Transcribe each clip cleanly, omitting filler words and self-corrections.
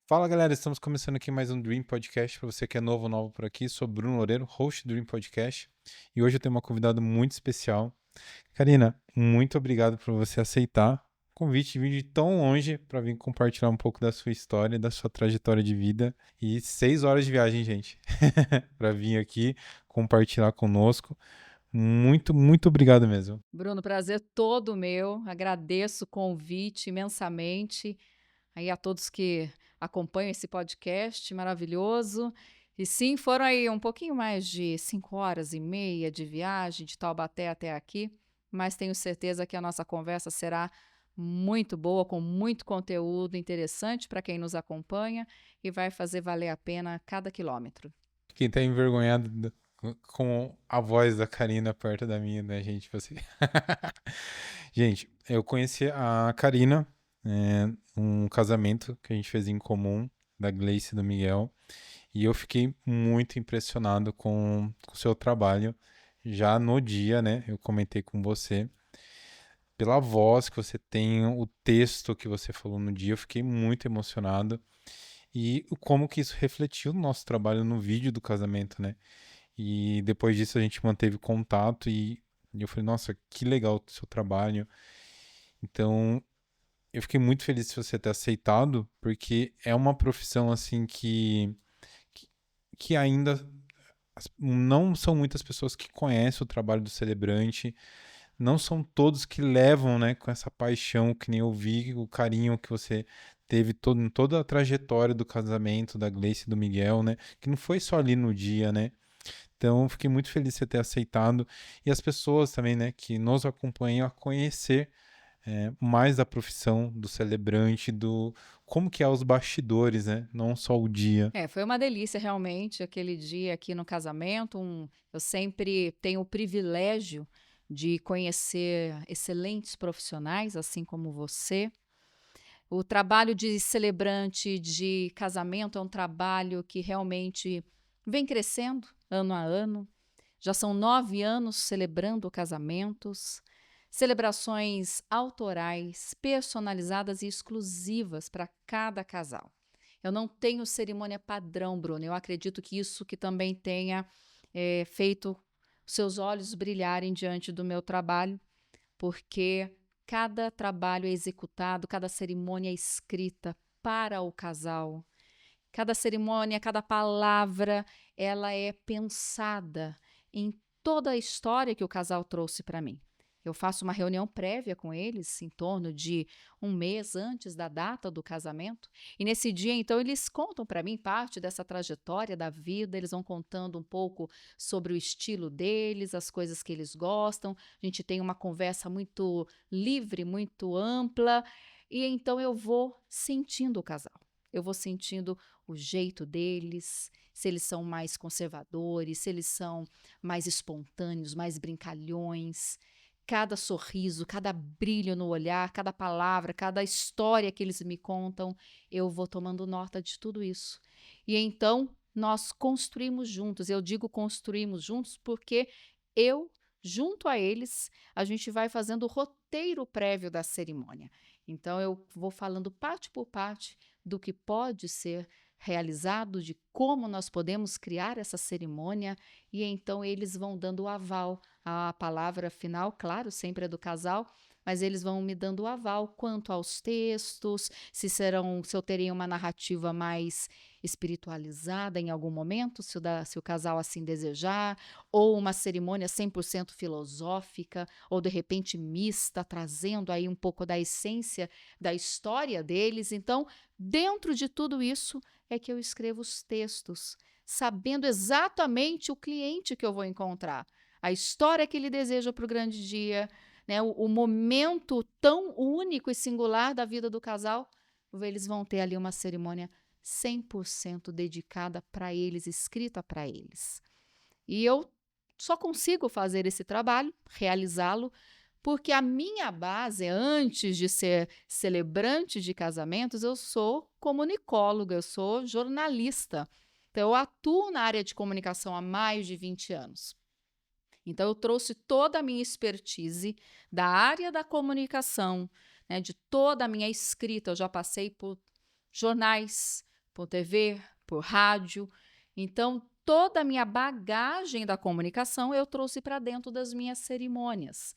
Fala galera, estamos começando aqui mais um Dream Podcast. Para você que é novo ou novo por aqui, sou Bruno Loureiro, host do Dream Podcast. E hoje eu tenho uma convidada muito especial. Karina, muito obrigado por você aceitar o convite de vir de tão longe para vir compartilhar um pouco da sua história, da sua trajetória de vida. E 6 horas de viagem, gente, para vir aqui compartilhar conosco. Muito, muito obrigado mesmo. Bruno, prazer todo meu. Agradeço o convite imensamente aí a todos que acompanham esse podcast maravilhoso. E sim, foram aí um pouquinho mais de 5 horas e meia de viagem de Taubaté até aqui, mas tenho certeza que a nossa conversa será muito boa, com muito conteúdo interessante para quem nos acompanha e vai fazer valer a pena cada quilômetro. Quem tá envergonhado com a voz da Karina perto da minha, né, gente? Você. Gente, eu conheci a Karina, um casamento que a gente fez em comum, da Gleice e do Miguel, e eu fiquei muito impressionado com o seu trabalho. Já no dia, né? Eu comentei com você, pela voz que você tem, o texto que você falou no dia, eu fiquei muito emocionado. E como que isso refletiu no nosso trabalho no vídeo do casamento, né? E depois disso a gente manteve contato e eu falei, nossa, que legal o seu trabalho. Então, eu fiquei muito feliz de você ter aceitado, porque é uma profissão assim que, que ainda não são muitas pessoas que conhecem o trabalho do celebrante, não são todos que levam, né, com essa paixão, que nem eu vi, o carinho que você teve em toda a trajetória do casamento da Gleice e do Miguel, né, que não foi só ali no dia, né. Então, fiquei muito feliz de você ter aceitado e as pessoas também, né, que nos acompanham a conhecer mais da profissão do celebrante, do como que é os bastidores, né, não só o dia. Foi uma delícia realmente aquele dia aqui no casamento. Eu sempre tenho o privilégio de conhecer excelentes profissionais, assim como você. O trabalho de celebrante de casamento é um trabalho que realmente vem crescendo ano a ano. Já são 9 anos celebrando casamentos, celebrações autorais, personalizadas e exclusivas para cada casal. Eu não tenho cerimônia padrão, Bruno. Eu acredito que isso que também tenha feito seus olhos brilharem diante do meu trabalho, porque cada trabalho é executado, cada cerimônia é escrita para o casal. Cada cerimônia, cada palavra, ela é pensada em toda a história que o casal trouxe para mim. Eu faço uma reunião prévia com eles, em torno de um mês antes da data do casamento, e nesse dia, então, eles contam para mim parte dessa trajetória da vida, eles vão contando um pouco sobre o estilo deles, as coisas que eles gostam. A gente tem uma conversa muito livre, muito ampla, e então eu vou sentindo o casal. Eu vou sentindo o jeito deles, se eles são mais conservadores, se eles são mais espontâneos, mais brincalhões. Cada sorriso, cada brilho no olhar, cada palavra, cada história que eles me contam, eu vou tomando nota de tudo isso. E então nós construímos juntos. Eu digo construímos juntos porque eu, junto a eles, a gente vai fazendo o roteiro prévio da cerimônia. Então eu vou falando parte por parte do que pode ser realizado, de como nós podemos criar essa cerimônia, e então eles vão dando o aval. A palavra final, claro, sempre é do casal, mas eles vão me dando o aval quanto aos textos, se eu teria uma narrativa mais espiritualizada em algum momento, se o casal assim desejar, ou uma cerimônia 100% filosófica, ou de repente mista, trazendo aí um pouco da essência da história deles. Então, dentro de tudo isso é que eu escrevo os textos, sabendo exatamente o cliente que eu vou encontrar, a história que ele deseja para o grande dia, né, o momento tão único e singular da vida do casal. Eles vão ter ali uma cerimônia 100% dedicada para eles, escrita para eles. E eu só consigo fazer esse trabalho, realizá-lo, porque a minha base, antes de ser celebrante de casamentos, eu sou comunicóloga, eu sou jornalista. Então, eu atuo na área de comunicação há mais de 20 anos. Então, eu trouxe toda a minha expertise da área da comunicação, né, de toda a minha escrita. Eu já passei por jornais, por TV, por rádio. Então, toda a minha bagagem da comunicação eu trouxe para dentro das minhas cerimônias.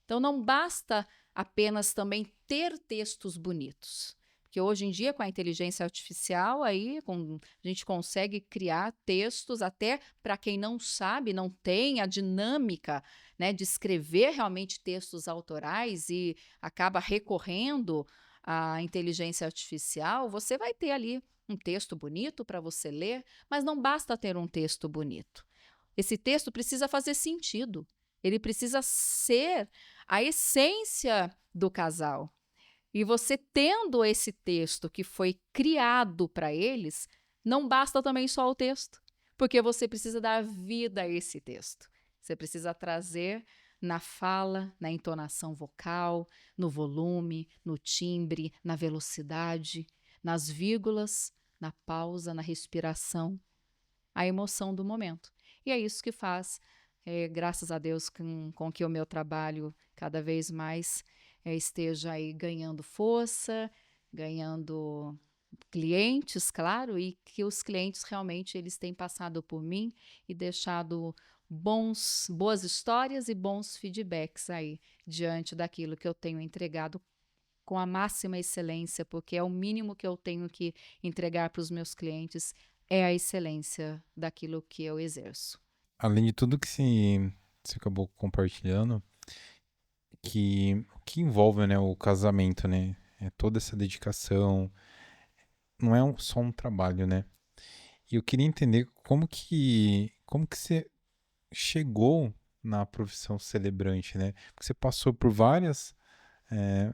Então, não basta apenas também ter textos bonitos. Porque hoje em dia, com a inteligência artificial, a gente consegue criar textos até para quem não sabe, não tem a dinâmica, né, de escrever realmente textos autorais e acaba recorrendo à inteligência artificial. Você vai ter ali um texto bonito para você ler, mas não basta ter um texto bonito. Esse texto precisa fazer sentido. Ele precisa ser a essência do casal. E você tendo esse texto que foi criado para eles, não basta também só o texto, porque você precisa dar vida a esse texto. Você precisa trazer na fala, na entonação vocal, no volume, no timbre, na velocidade, nas vírgulas, na pausa, na respiração, a emoção do momento. E é isso que faz, graças a Deus, com que o meu trabalho cada vez mais esteja aí ganhando força, ganhando clientes, claro, e que os clientes realmente eles têm passado por mim e deixado boas histórias e bons feedbacks aí diante daquilo que eu tenho entregado com a máxima excelência, porque é o mínimo que eu tenho que entregar para os meus clientes, é a excelência daquilo que eu exerço. Além de tudo que você acabou compartilhando, que envolve, né, o casamento, né? É toda essa dedicação, não é só um trabalho, né? E eu queria entender como que você chegou na profissão celebrante, né? Porque você passou por várias é,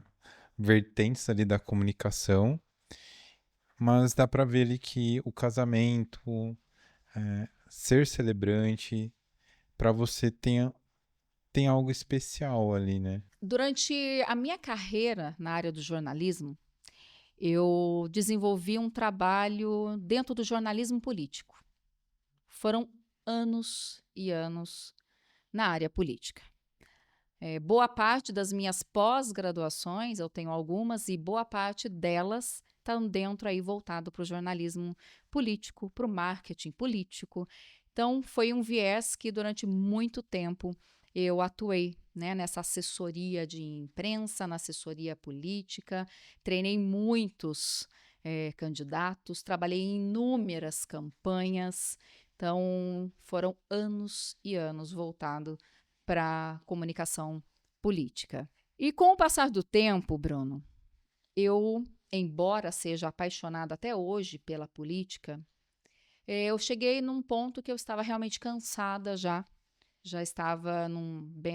vertentes ali da comunicação, mas dá para ver ali que o casamento, ser celebrante, para você tem algo especial ali, né? Durante a minha carreira na área do jornalismo, eu desenvolvi um trabalho dentro do jornalismo político. Foram anos e anos na área política. Boa parte das minhas pós-graduações, eu tenho algumas, e boa parte delas estão dentro aí voltado para o jornalismo político, para o marketing político. Então, foi um viés que durante muito tempo eu atuei, né, nessa assessoria de imprensa, na assessoria política, treinei muitos candidatos, trabalhei em inúmeras campanhas. Então, foram anos e anos voltado para a comunicação política. E com o passar do tempo, Bruno, eu, embora seja apaixonada até hoje pela política, eu cheguei num ponto que eu estava realmente cansada já estava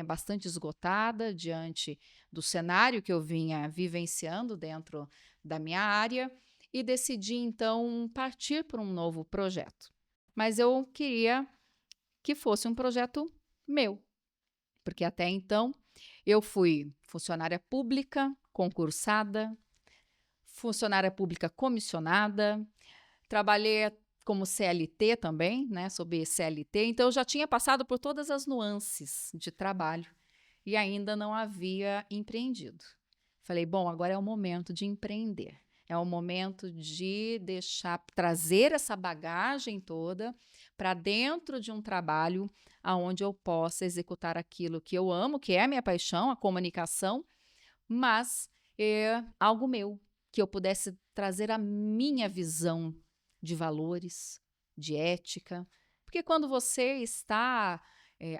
bastante esgotada diante do cenário que eu vinha vivenciando dentro da minha área e decidi, então, partir para um novo projeto. Mas eu queria que fosse um projeto meu, porque até então eu fui funcionária pública, concursada, funcionária pública comissionada, trabalhei como CLT também, né, sob CLT, então eu já tinha passado por todas as nuances de trabalho e ainda não havia empreendido. Falei, bom, agora é o momento de empreender. É o momento de trazer essa bagagem toda para dentro de um trabalho onde eu possa executar aquilo que eu amo, que é a minha paixão, a comunicação, mas é algo meu, que eu pudesse trazer a minha visão de valores, de ética. Porque quando você está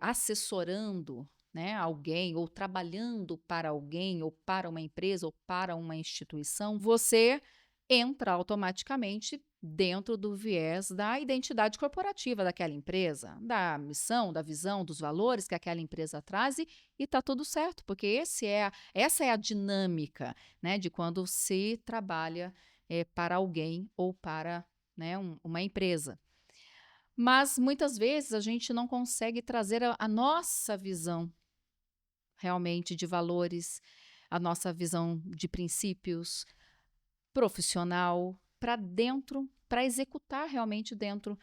assessorando, né, alguém, ou trabalhando para alguém, ou para uma empresa, ou para uma instituição, você entra automaticamente dentro do viés da identidade corporativa daquela empresa, da missão, da visão, dos valores que aquela empresa traz e está tudo certo, porque essa é a dinâmica, né, de quando se trabalha para alguém ou para, né, uma empresa. Mas muitas vezes a gente não consegue trazer a nossa visão realmente de valores, a nossa visão de princípios profissional para dentro, para executar realmente dentro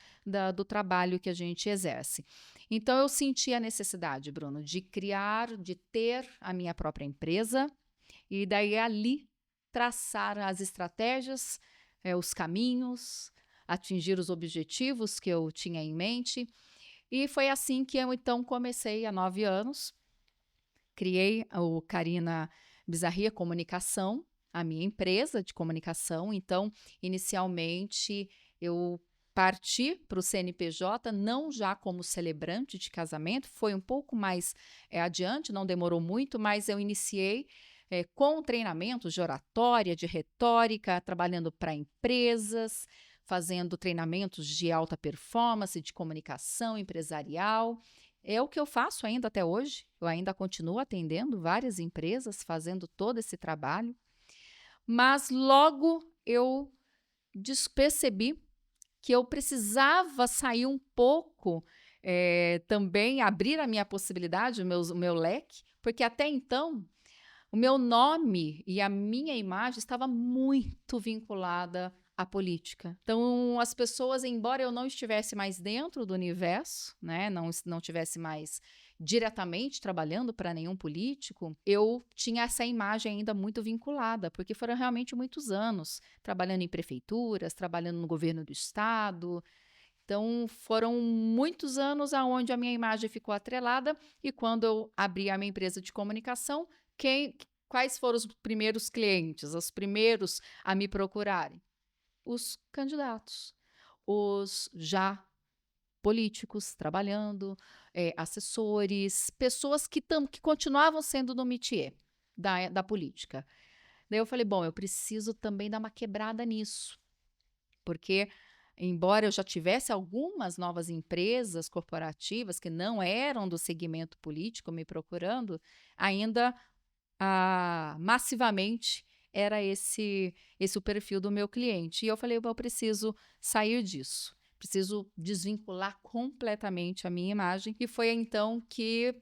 do trabalho que a gente exerce. Então eu senti a necessidade, Bruno, de ter a minha própria empresa e daí ali traçar as estratégias, os caminhos, atingir os objetivos que eu tinha em mente. E foi assim que eu, então, comecei há 9 anos. Criei o Carina Bizarria Comunicação, a minha empresa de comunicação. Então, inicialmente, eu parti para o CNPJ, não já como celebrante de casamento, foi um pouco mais adiante, não demorou muito, mas eu iniciei com treinamentos de oratória, de retórica, trabalhando para empresas, fazendo treinamentos de alta performance, de comunicação empresarial. É o que eu faço ainda até hoje. Eu ainda continuo atendendo várias empresas, fazendo todo esse trabalho. Mas logo eu percebi que eu precisava sair um pouco, também abrir a minha possibilidade, o meu leque, porque até então o meu nome e a minha imagem estava muito vinculada à política. Então, as pessoas, embora eu não estivesse mais dentro do universo, né, não estivesse mais diretamente trabalhando para nenhum político, eu tinha essa imagem ainda muito vinculada, porque foram realmente muitos anos trabalhando em prefeituras, trabalhando no governo do estado. Então, foram muitos anos aonde a minha imagem ficou atrelada, e quando eu abri a minha empresa de comunicação, quais foram os primeiros clientes, os primeiros a me procurarem? Os candidatos, os já políticos trabalhando, assessores, pessoas que continuavam sendo no métier da política. Daí eu falei, bom, eu preciso também dar uma quebrada nisso, porque embora eu já tivesse algumas novas empresas corporativas que não eram do segmento político me procurando, ainda massivamente era esse o perfil do meu cliente. E eu falei, eu preciso sair disso, preciso desvincular completamente a minha imagem. E foi então que,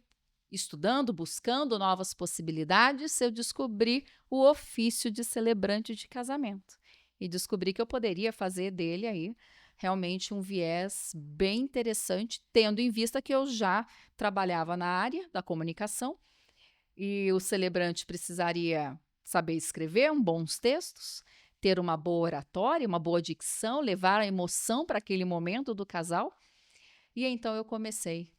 estudando, buscando novas possibilidades, eu descobri o ofício de celebrante de casamento. E descobri que eu poderia fazer dele aí realmente um viés bem interessante, tendo em vista que eu já trabalhava na área da comunicação e o celebrante precisaria saber escrever bons textos, ter uma boa oratória, uma boa dicção, levar a emoção para aquele momento do casal. E então eu comecei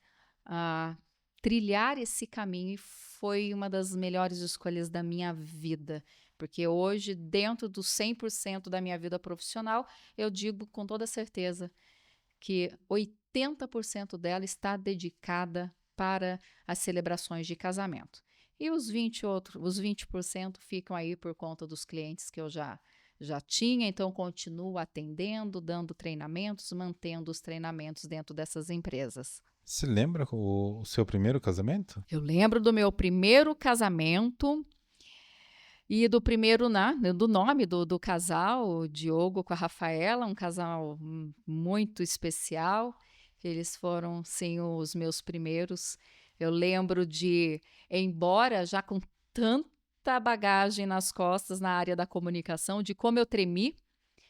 a trilhar esse caminho e foi uma das melhores escolhas da minha vida, porque hoje, dentro dos 100% da minha vida profissional, eu digo com toda certeza que 80% dela está dedicada para as celebrações de casamento. E os 20% ficam aí por conta dos clientes que eu já tinha, então continuo atendendo, dando treinamentos, mantendo os treinamentos dentro dessas empresas. Você lembra o seu primeiro casamento? Eu lembro do meu primeiro casamento e do primeiro, do nome do casal, o Diogo com a Rafaela, um casal muito especial. Eles foram, sim, os meus primeiros. Eu lembro de, embora já com tanta bagagem nas costas na área da comunicação, de como eu tremi,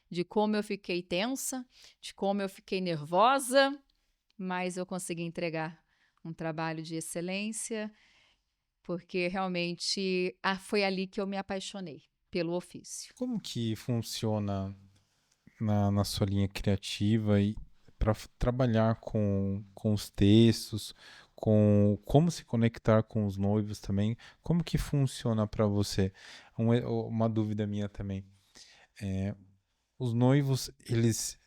de como eu fiquei tensa, de como eu fiquei nervosa, mas eu consegui entregar um trabalho de excelência, porque realmente foi ali que eu me apaixonei pelo ofício. Como que funciona na sua linha criativa e para trabalhar com os textos, com como se conectar com os noivos também? Como que funciona para você? Uma dúvida minha também. Os noivos, eles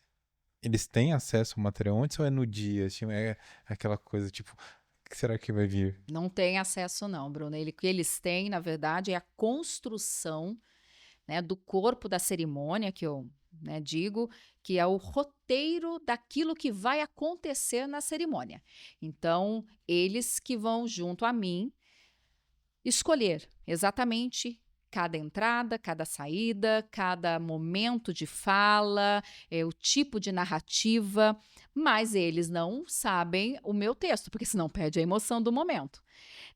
têm acesso ao material antes ou é no dia? Assim, é aquela coisa tipo, o que será que vai vir? Não tem acesso não, Bruno. O que eles têm, na verdade, é a construção, né, do corpo da cerimônia, que eu, né, digo, que é o roteiro daquilo que vai acontecer na cerimônia. Então, eles que vão, junto a mim, escolher exatamente cada entrada, cada saída, cada momento de fala, o tipo de narrativa, mas eles não sabem o meu texto, porque senão perde a emoção do momento.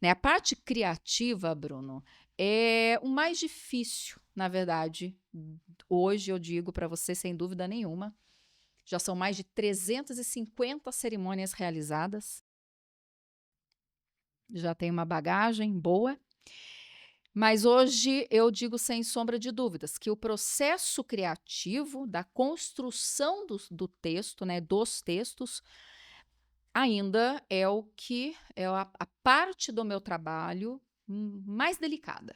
Né? A parte criativa, Bruno, é o mais difícil, na verdade. Hoje eu digo para você, sem dúvida nenhuma, já são mais de 350 cerimônias realizadas, já tem uma bagagem boa. Mas hoje eu digo sem sombra de dúvidas que o processo criativo da construção do texto, né, dos textos, ainda é o que é a parte do meu trabalho mais delicada.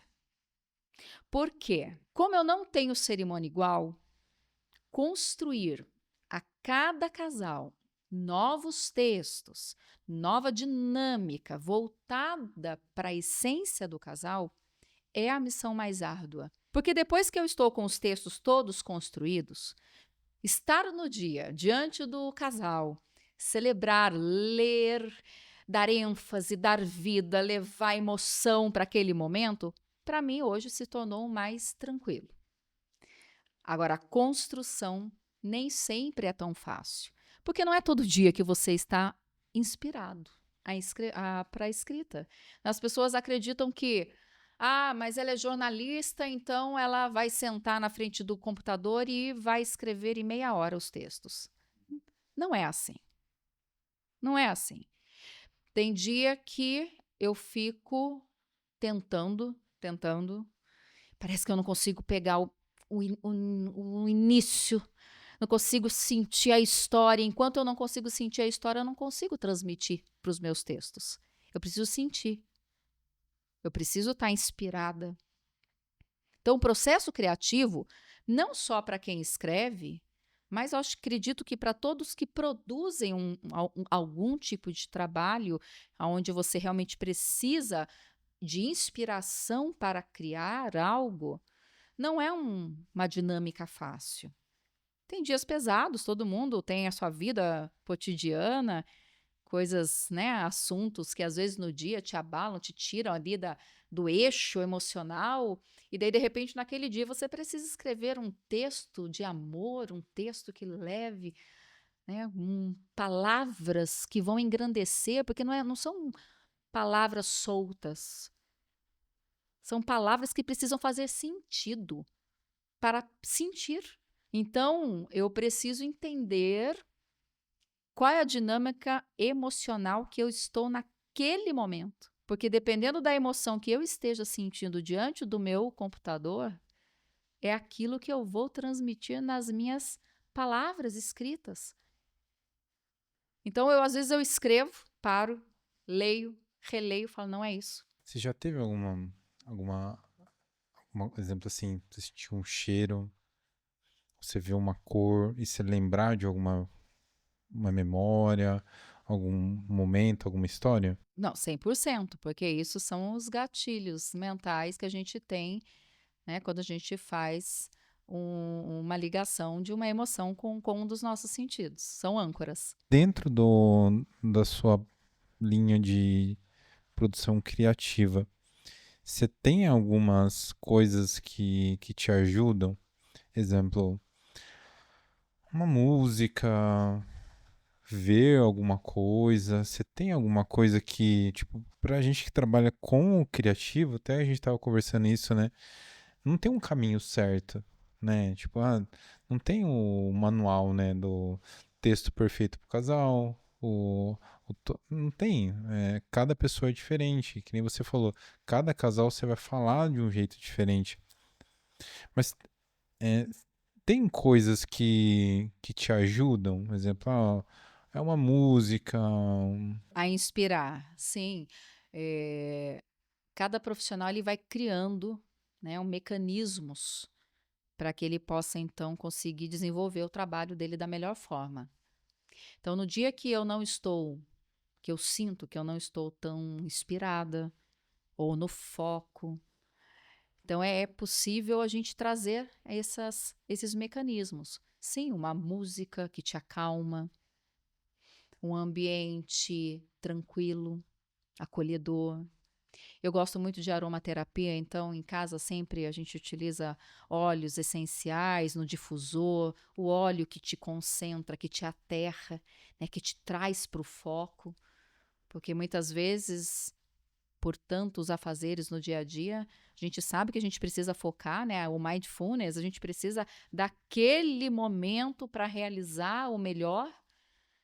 Por quê? Como eu não tenho cerimônia igual, construir a cada casal novos textos, nova dinâmica voltada para a essência do casal é a missão mais árdua. Porque depois que eu estou com os textos todos construídos, estar no dia diante do casal, celebrar, ler, dar ênfase, dar vida, levar emoção para aquele momento, para mim hoje se tornou mais tranquilo. Agora, a construção nem sempre é tão fácil, porque não é todo dia que você está inspirado para a escrita. As pessoas acreditam que, mas ela é jornalista, então ela vai sentar na frente do computador e vai escrever em meia hora os textos. Não é assim. Não é assim. Tem dia que eu fico tentando, parece que eu não consigo pegar o início, não consigo sentir a história. Enquanto eu não consigo sentir a história, eu não consigo transmitir para os meus textos. Eu preciso sentir. Eu preciso estar inspirada. Então, o processo criativo, não só para quem escreve, mas eu acredito que para todos que produzem algum tipo de trabalho, onde você realmente precisa de inspiração para criar algo, não é uma dinâmica fácil. Tem dias pesados, todo mundo tem a sua vida cotidiana, coisas, né, assuntos que às vezes no dia te abalam, te tiram ali do eixo emocional, e daí de repente naquele dia você precisa escrever um texto de amor, um texto que leve, né, palavras que vão engrandecer, porque não são palavras soltas, são palavras que precisam fazer sentido para sentir. Então, eu preciso entender qual é a dinâmica emocional que eu estou naquele momento. Porque dependendo da emoção que eu esteja sentindo diante do meu computador, é aquilo que eu vou transmitir nas minhas palavras escritas. Então, às vezes eu escrevo, paro, leio, releio, falo, não é isso. Você já teve algum exemplo assim, você sentiu um cheiro, você viu uma cor e você lembrar de uma memória, algum momento, alguma história? Não, 100%, porque isso são os gatilhos mentais que a gente tem, né, quando a gente faz uma ligação de uma emoção com um dos nossos sentidos. São âncoras. Dentro da sua linha de produção criativa, você tem algumas coisas que te ajudam? Exemplo, uma música, ver alguma coisa. Você tem alguma coisa que, tipo, pra gente que trabalha com o criativo, até a gente tava conversando isso, né? Não tem um caminho certo, né? Tipo, não tem o manual, né, do texto perfeito pro casal, não tem. Cada pessoa é diferente, que nem você falou. Cada casal você vai falar de um jeito diferente. Mas é, tem coisas que te ajudam? Por exemplo, é uma música. A inspirar, sim. Cada profissional ele vai criando, né, mecanismos para que ele possa, então, conseguir desenvolver o trabalho dele da melhor forma. Então, no dia que eu sinto que eu não estou tão inspirada ou no foco, então é possível a gente trazer esses mecanismos. Sim, uma música que te acalma, um ambiente tranquilo, acolhedor. Eu gosto muito de aromaterapia, então em casa sempre a gente utiliza óleos essenciais no difusor, o óleo que te concentra, que te aterra, né, que te traz para o foco, porque muitas vezes, por tantos afazeres no dia a dia, a gente sabe que a gente precisa focar, né, o mindfulness, a gente precisa daquele momento para realizar o melhor,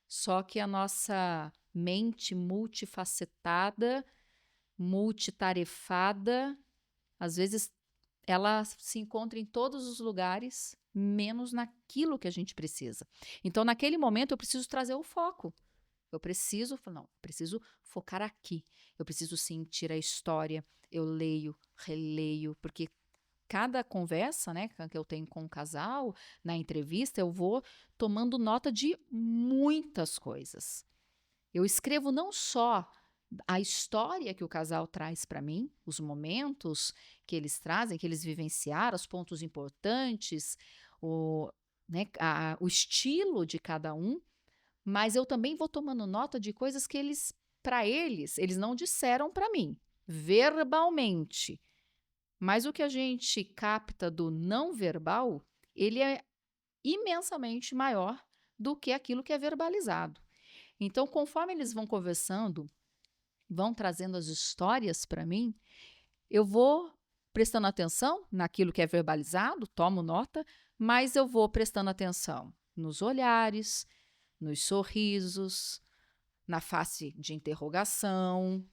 só que a nossa mente multifacetada, multitarefada, Às vezes ela se encontra em todos os lugares, menos naquilo que a gente precisa. Então, naquele momento, eu preciso trazer o foco. Eu preciso, não, preciso focar aqui. Eu preciso sentir a história. Eu leio, releio, porque cada conversa, né, que eu tenho com o casal, na entrevista, eu vou tomando nota de muitas coisas. Eu escrevo não só a história que o casal traz para mim, os momentos que eles trazem, que eles vivenciaram, os pontos importantes, o, né, o estilo de cada um, mas eu também vou tomando nota de coisas que eles, para eles não disseram para mim, verbalmente. Mas o que a gente capta do não verbal, ele é imensamente maior do que aquilo que é verbalizado. Então, conforme eles vão conversando, vão trazendo as histórias para mim, eu vou prestando atenção naquilo que é verbalizado, tomo nota, mas eu vou prestando atenção nos olhares, nos sorrisos, na face de interrogação,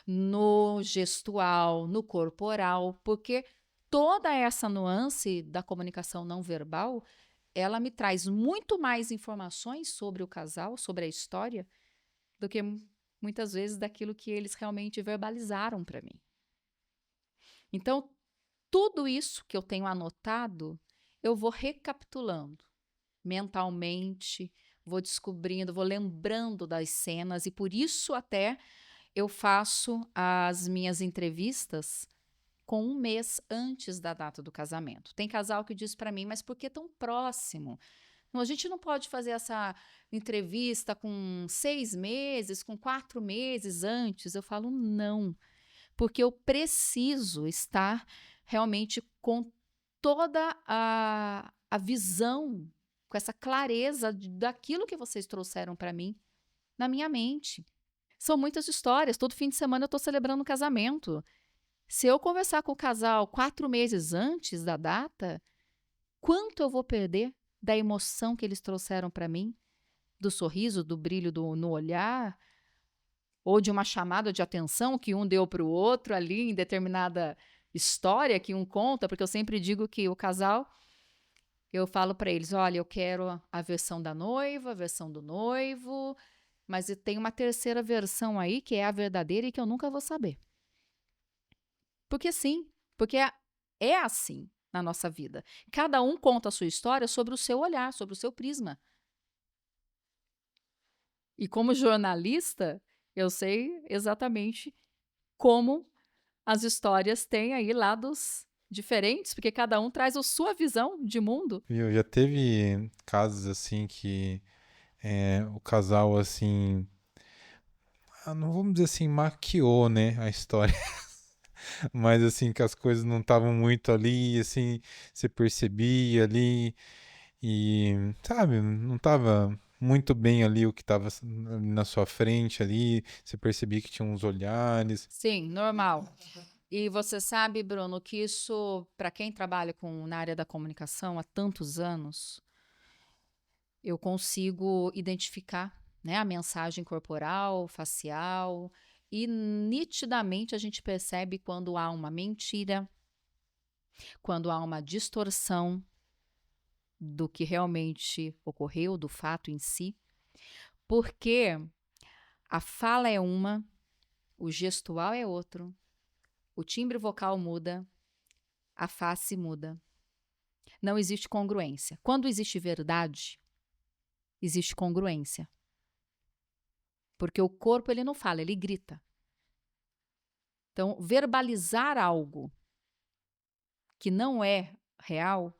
no gestual, no corporal, porque toda essa nuance da comunicação não verbal, ela me traz muito mais informações sobre o casal, sobre a história, do que muitas vezes daquilo que eles realmente verbalizaram para mim. Então, tudo isso que eu tenho anotado, eu vou recapitulando mentalmente, vou descobrindo, vou lembrando das cenas, e por isso até eu faço as minhas entrevistas com 1 mês antes da data do casamento. Tem casal que diz para mim, mas por que tão próximo? Não, a gente não pode fazer essa entrevista com 6 meses, com 4 meses antes. Eu falo, não, porque eu preciso estar realmente com toda a visão, com essa clareza daquilo que vocês trouxeram para mim na minha mente. São muitas histórias. Todo fim de semana eu estou celebrando um casamento. Se eu conversar com o casal 4 meses antes da data, quanto eu vou perder da emoção que eles trouxeram para mim, do sorriso, do brilho no olhar, ou de uma chamada de atenção que um deu para o outro ali em determinada história que um conta, porque eu sempre digo que o casal, eu falo para eles, olha, eu quero a versão da noiva, a versão do noivo, mas tem uma terceira versão aí que é a verdadeira e que eu nunca vou saber. Porque sim, porque é assim na nossa vida. Cada um conta a sua história sobre o seu olhar, sobre o seu prisma. E como jornalista, eu sei exatamente como as histórias têm aí lados diferentes, porque cada um traz a sua visão de mundo. Viu? Já teve casos assim que o casal assim, não vamos dizer assim, maquiou, né, a história, mas assim que as coisas não estavam muito ali, assim, você percebia ali e, sabe, não estava muito bem ali o que estava na sua frente ali, você percebia que tinha uns olhares. Sim, normal. E você sabe, Bruno, que isso, para quem trabalha na área da comunicação há tantos anos, eu consigo identificar, né, a mensagem corporal, facial, e nitidamente a gente percebe quando há uma mentira, quando há uma distorção do que realmente ocorreu, do fato em si, porque a fala é uma, o gestual é outro, o timbre vocal muda, a face muda. Não existe congruência. Quando existe verdade, existe congruência. Porque o corpo ele não fala, ele grita. Então, verbalizar algo que não é real,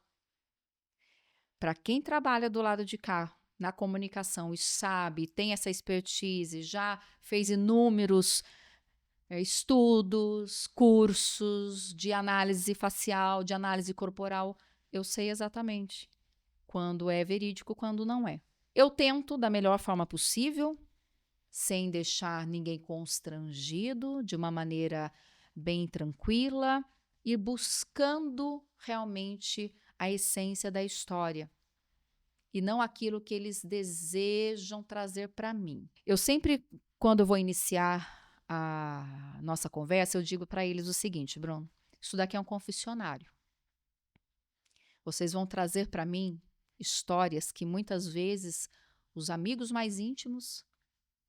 para quem trabalha do lado de cá, na comunicação, e sabe, tem essa expertise, já fez inúmeros estudos, cursos de análise facial, de análise corporal, eu sei exatamente quando é verídico, quando não é. Eu tento da melhor forma possível, sem deixar ninguém constrangido, de uma maneira bem tranquila, e buscando realmente a essência da história e não aquilo que eles desejam trazer para mim. Eu sempre, quando eu vou iniciar a nossa conversa, eu digo para eles o seguinte, Bruno, Isso daqui é um confessionário. Vocês vão trazer para mim histórias que muitas vezes os amigos mais íntimos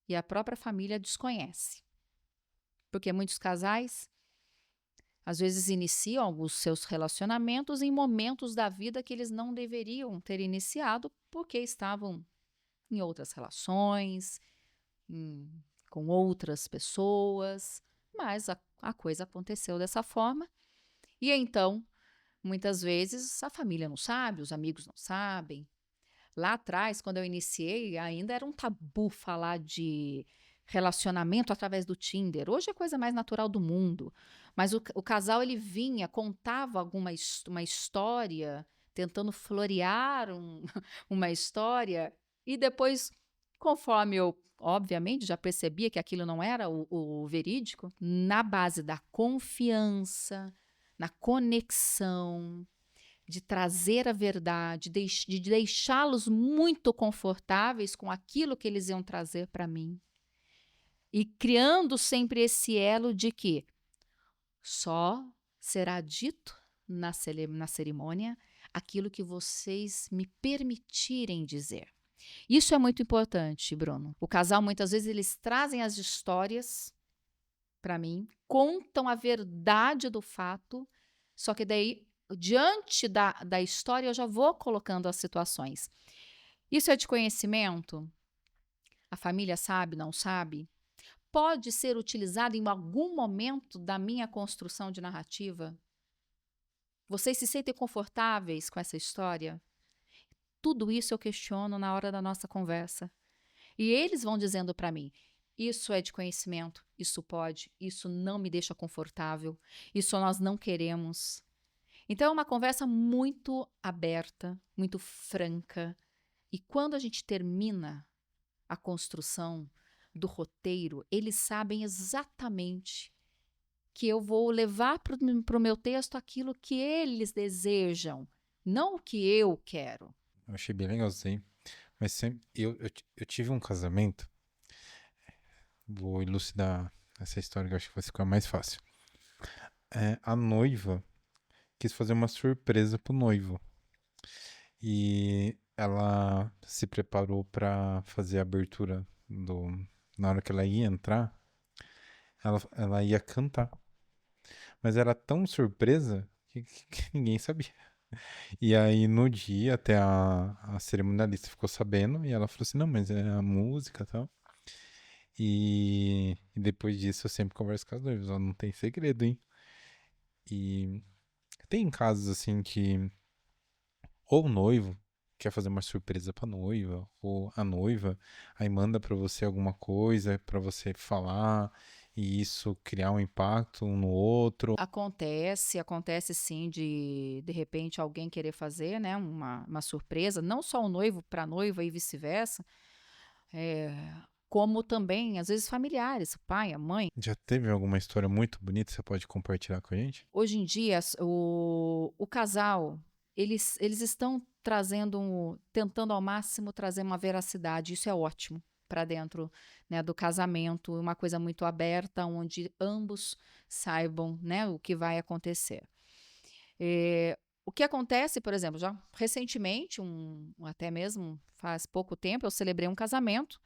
e a própria família desconhecem. Porque muitos casais, às vezes, iniciam os seus relacionamentos em momentos da vida que eles não deveriam ter iniciado porque estavam em outras relações, com outras pessoas, mas a coisa aconteceu dessa forma. E então, muitas vezes, a família não sabe, os amigos não sabem. Lá atrás, quando eu iniciei, ainda era um tabu falar de relacionamento através do Tinder. Hoje é a coisa mais natural do mundo. Mas o casal, ele vinha, contava uma história, tentando florear uma história, e depois, conforme eu, obviamente, já percebia que aquilo não era o verídico, na base da confiança, na conexão, de trazer a verdade, de deixá-los muito confortáveis com aquilo que eles iam trazer para mim. E criando sempre esse elo de que só será dito na cerimônia aquilo que vocês me permitirem dizer. Isso é muito importante, Bruno. O casal, muitas vezes, eles trazem as histórias para mim, contam a verdade do fato, só que daí, diante da história, eu já vou colocando as situações. Isso é de conhecimento? A família sabe, não sabe? Pode ser utilizado em algum momento da minha construção de narrativa? Vocês se sentem confortáveis com essa história? Tudo isso eu questiono na hora da nossa conversa. E eles vão dizendo para mim, isso é de conhecimento, isso pode, isso não me deixa confortável, isso nós não queremos. Então é uma conversa muito aberta, muito franca. E quando a gente termina a construção do roteiro, eles sabem exatamente que eu vou levar para o meu texto aquilo que eles desejam, não o que eu quero. Eu achei bem legal isso aí. Mas sempre, eu tive um casamento. Vou elucidar essa história que eu acho que vai ficar mais fácil. A noiva quis fazer uma surpresa pro noivo. E ela se preparou pra fazer a abertura na hora que ela ia entrar, ela ia cantar. Mas era tão surpresa que ninguém sabia. E aí no dia até a cerimonialista ficou sabendo e ela falou assim, não, mas é a música e tal. E depois disso eu sempre converso com as noivas, ó, não tem segredo, hein? E tem casos assim que ou o noivo quer fazer uma surpresa pra noiva, ou a noiva aí manda pra você alguma coisa pra você falar e isso criar um impacto um no outro. Acontece sim de repente alguém querer fazer, né, uma surpresa, não só o noivo para a noiva e vice-versa, como também, às vezes, familiares, o pai, a mãe. Já teve alguma história muito bonita que você pode compartilhar com a gente? Hoje em dia, o casal, eles estão tentando ao máximo trazer uma veracidade, isso é ótimo, para dentro, né, do casamento, uma coisa muito aberta, onde ambos saibam, né, o que vai acontecer. O que acontece, por exemplo, já recentemente, até mesmo faz pouco tempo, eu celebrei um casamento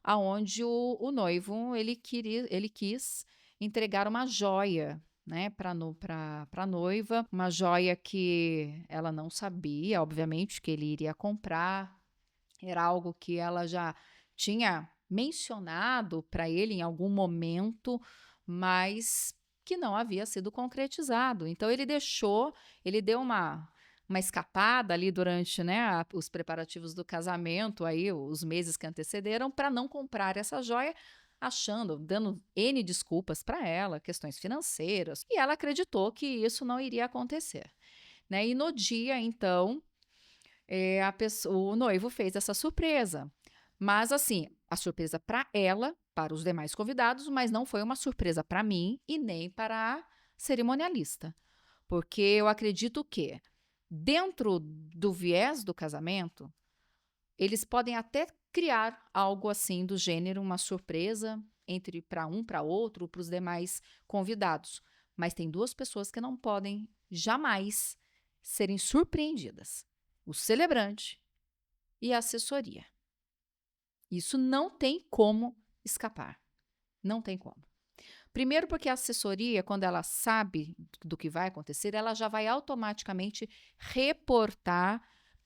aonde o noivo ele quis entregar uma joia, né, para a noiva, uma joia que ela não sabia, obviamente, que ele iria comprar. Era algo que ela já tinha mencionado para ele em algum momento, mas que não havia sido concretizado. Então ele deu uma escapada ali durante, né, os preparativos do casamento, aí os meses que antecederam, para não comprar essa joia, dando N desculpas para ela, questões financeiras, e ela acreditou que isso não iria acontecer, né? E no dia, então, o noivo fez essa surpresa. Mas, assim, a surpresa para ela, para os demais convidados, mas não foi uma surpresa para mim e nem para a cerimonialista. Porque eu acredito que, dentro do viés do casamento, eles podem até criar algo assim do gênero, uma surpresa para um, para outro, para os demais convidados. Mas tem duas pessoas que não podem jamais serem surpreendidas: o celebrante e a assessoria. Isso não tem como escapar. Não tem como. Primeiro, porque a assessoria, quando ela sabe do que vai acontecer, ela já vai automaticamente reportar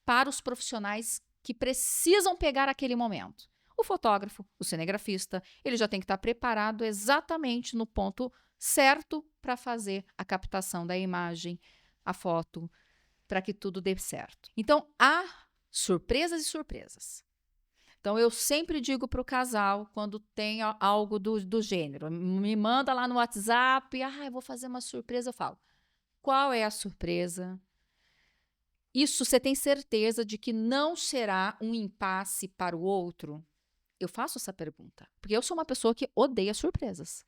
para os profissionais que precisam pegar aquele momento. O fotógrafo, o cinegrafista, ele já tem que estar preparado exatamente no ponto certo para fazer a captação da imagem, a foto, para que tudo dê certo. Então, há surpresas e surpresas. Então, eu sempre digo para o casal, quando tem algo do gênero, me manda lá no WhatsApp, eu vou fazer uma surpresa, eu falo, qual é a surpresa? Isso você tem certeza de que não será um impasse para o outro? Eu faço essa pergunta, porque eu sou uma pessoa que odeia surpresas.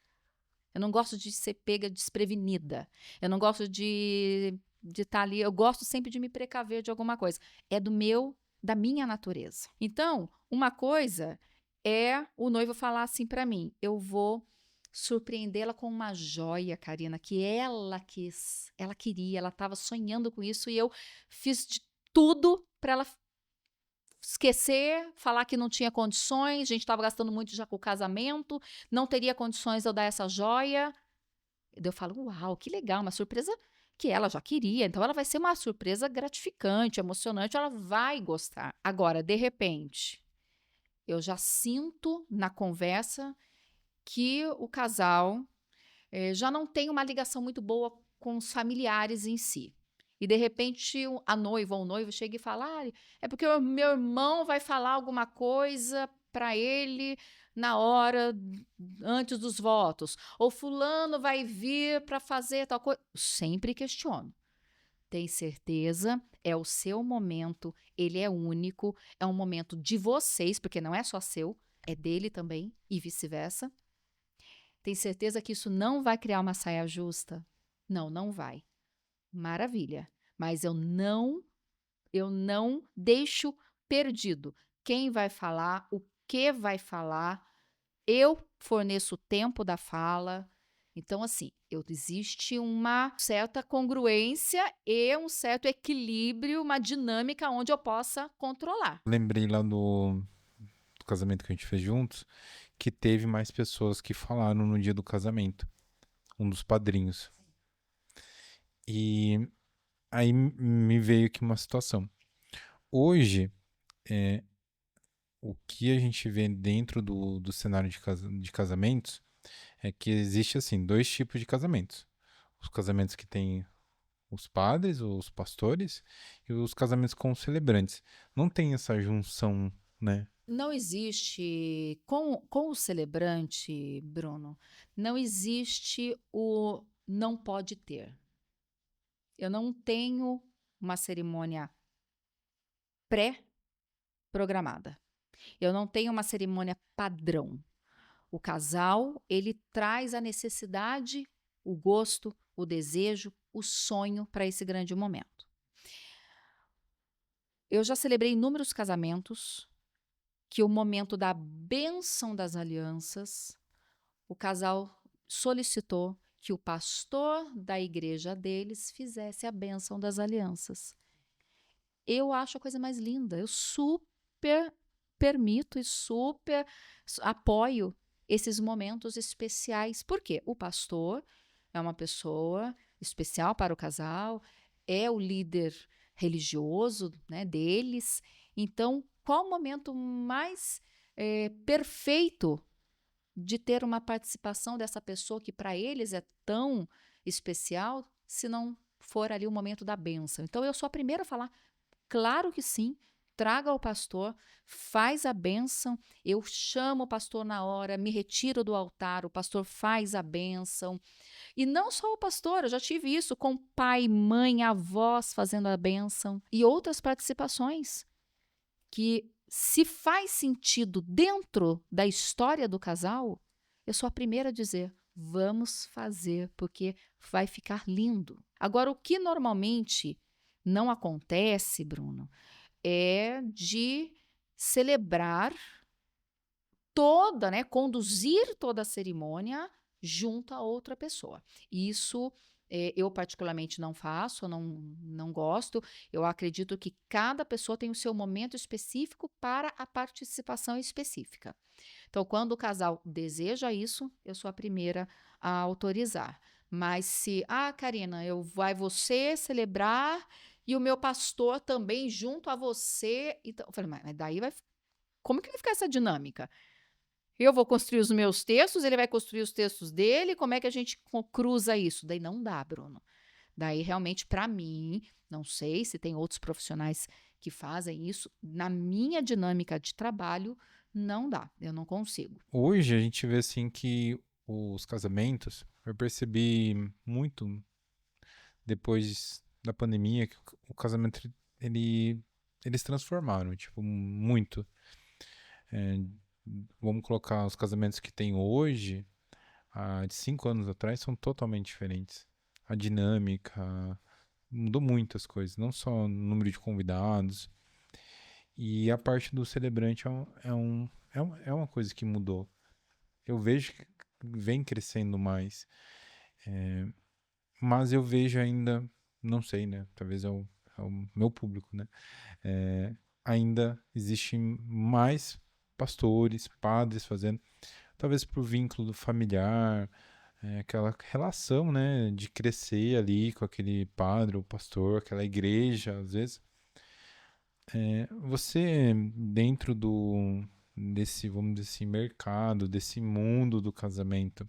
Eu não gosto de ser pega desprevenida. Eu não gosto de estar ali. Eu gosto sempre de me precaver de alguma coisa. É da minha natureza. Então, uma coisa é o noivo falar assim para mim: eu vou surpreendê-la com uma joia, Karina, que ela quis, ela queria, ela estava sonhando com isso e eu fiz de tudo para ela esquecer, falar que não tinha condições, a gente estava gastando muito já com o casamento, não teria condições de eu dar essa joia. Eu falo, uau, que legal, uma surpresa que ela já queria, então ela vai ser uma surpresa gratificante, emocionante, ela vai gostar. Agora, de repente, eu já sinto na conversa que o casal já não tem uma ligação muito boa com os familiares em si. E, de repente, a noiva ou o noivo chega e fala, é porque o meu irmão vai falar alguma coisa para ele na hora antes dos votos. Ou fulano vai vir para fazer tal coisa. Sempre questiono. Tem certeza? É o seu momento, ele é único, é um momento de vocês, porque não é só seu, é dele também e vice-versa. Tem certeza que isso não vai criar uma saia justa? Não, não vai. Maravilha. Mas eu não deixo perdido. Quem vai falar, o que vai falar, eu forneço o tempo da fala. Então, assim, existe uma certa congruência e um certo equilíbrio, uma dinâmica onde eu possa controlar. Lembrei lá do casamento que a gente fez juntos, que teve mais pessoas que falaram no dia do casamento. Um dos padrinhos. E aí me veio aqui uma situação. Hoje, o que a gente vê dentro do cenário de casamentos é que existe, assim, dois tipos de casamentos. Os casamentos que têm os padres, os pastores, e os casamentos com os celebrantes. Não tem essa junção, né? Não existe, com o celebrante, Bruno, não existe o não pode ter. Eu não tenho uma cerimônia pré-programada. Eu não tenho uma cerimônia padrão. O casal, ele traz a necessidade, o gosto, o desejo, o sonho para esse grande momento. Eu já celebrei inúmeros casamentos que o momento da bênção das alianças, o casal solicitou que o pastor da igreja deles fizesse a bênção das alianças. Eu acho a coisa mais linda. Eu super permito e super apoio esses momentos especiais. Por quê? O pastor é uma pessoa especial para o casal, é o líder religioso, né, deles. Então, qual o momento mais perfeito de ter uma participação dessa pessoa que para eles é tão especial, se não for ali o momento da bênção? Então, eu sou a primeira a falar, claro que sim, traga o pastor, faz a bênção, eu chamo o pastor na hora, me retiro do altar, o pastor faz a bênção. E não só o pastor, eu já tive isso com pai, mãe, avós fazendo a bênção e outras participações que, se faz sentido dentro da história do casal, eu sou a primeira a dizer, vamos fazer, porque vai ficar lindo. Agora, o que normalmente não acontece, Bruno, é de celebrar toda, né, conduzir toda a cerimônia junto a outra pessoa. Isso eu particularmente não faço, não gosto. Eu acredito que cada pessoa tem o seu momento específico para a participação específica. Então, quando o casal deseja isso, eu sou a primeira a autorizar. Mas se, Karina, vai você celebrar e o meu pastor também junto a você. Então, eu falei, mas daí como que vai ficar essa dinâmica? Eu vou construir os meus textos, ele vai construir os textos dele, como é que a gente cruza isso? Daí não dá, Bruno. Daí, realmente, para mim, não sei se tem outros profissionais que fazem isso, na minha dinâmica de trabalho, não dá, eu não consigo. Hoje a gente vê assim que os casamentos, eu percebi muito depois da pandemia que o casamento eles transformaram, tipo, muito. É, vamos colocar os casamentos que tem hoje, de 5 anos atrás, são totalmente diferentes. A dinâmica mudou muitas coisas, não só o número de convidados. E a parte do celebrante é uma coisa que mudou. Eu vejo que vem crescendo mais, mas eu vejo ainda, não sei, né? Talvez é o meu público, né? É, ainda existem mais pastores, padres fazendo, talvez por vínculo familiar, aquela relação, né, de crescer ali com aquele padre ou pastor, aquela igreja, às vezes. Você, dentro desse, vamos dizer assim, mercado, desse mundo do casamento,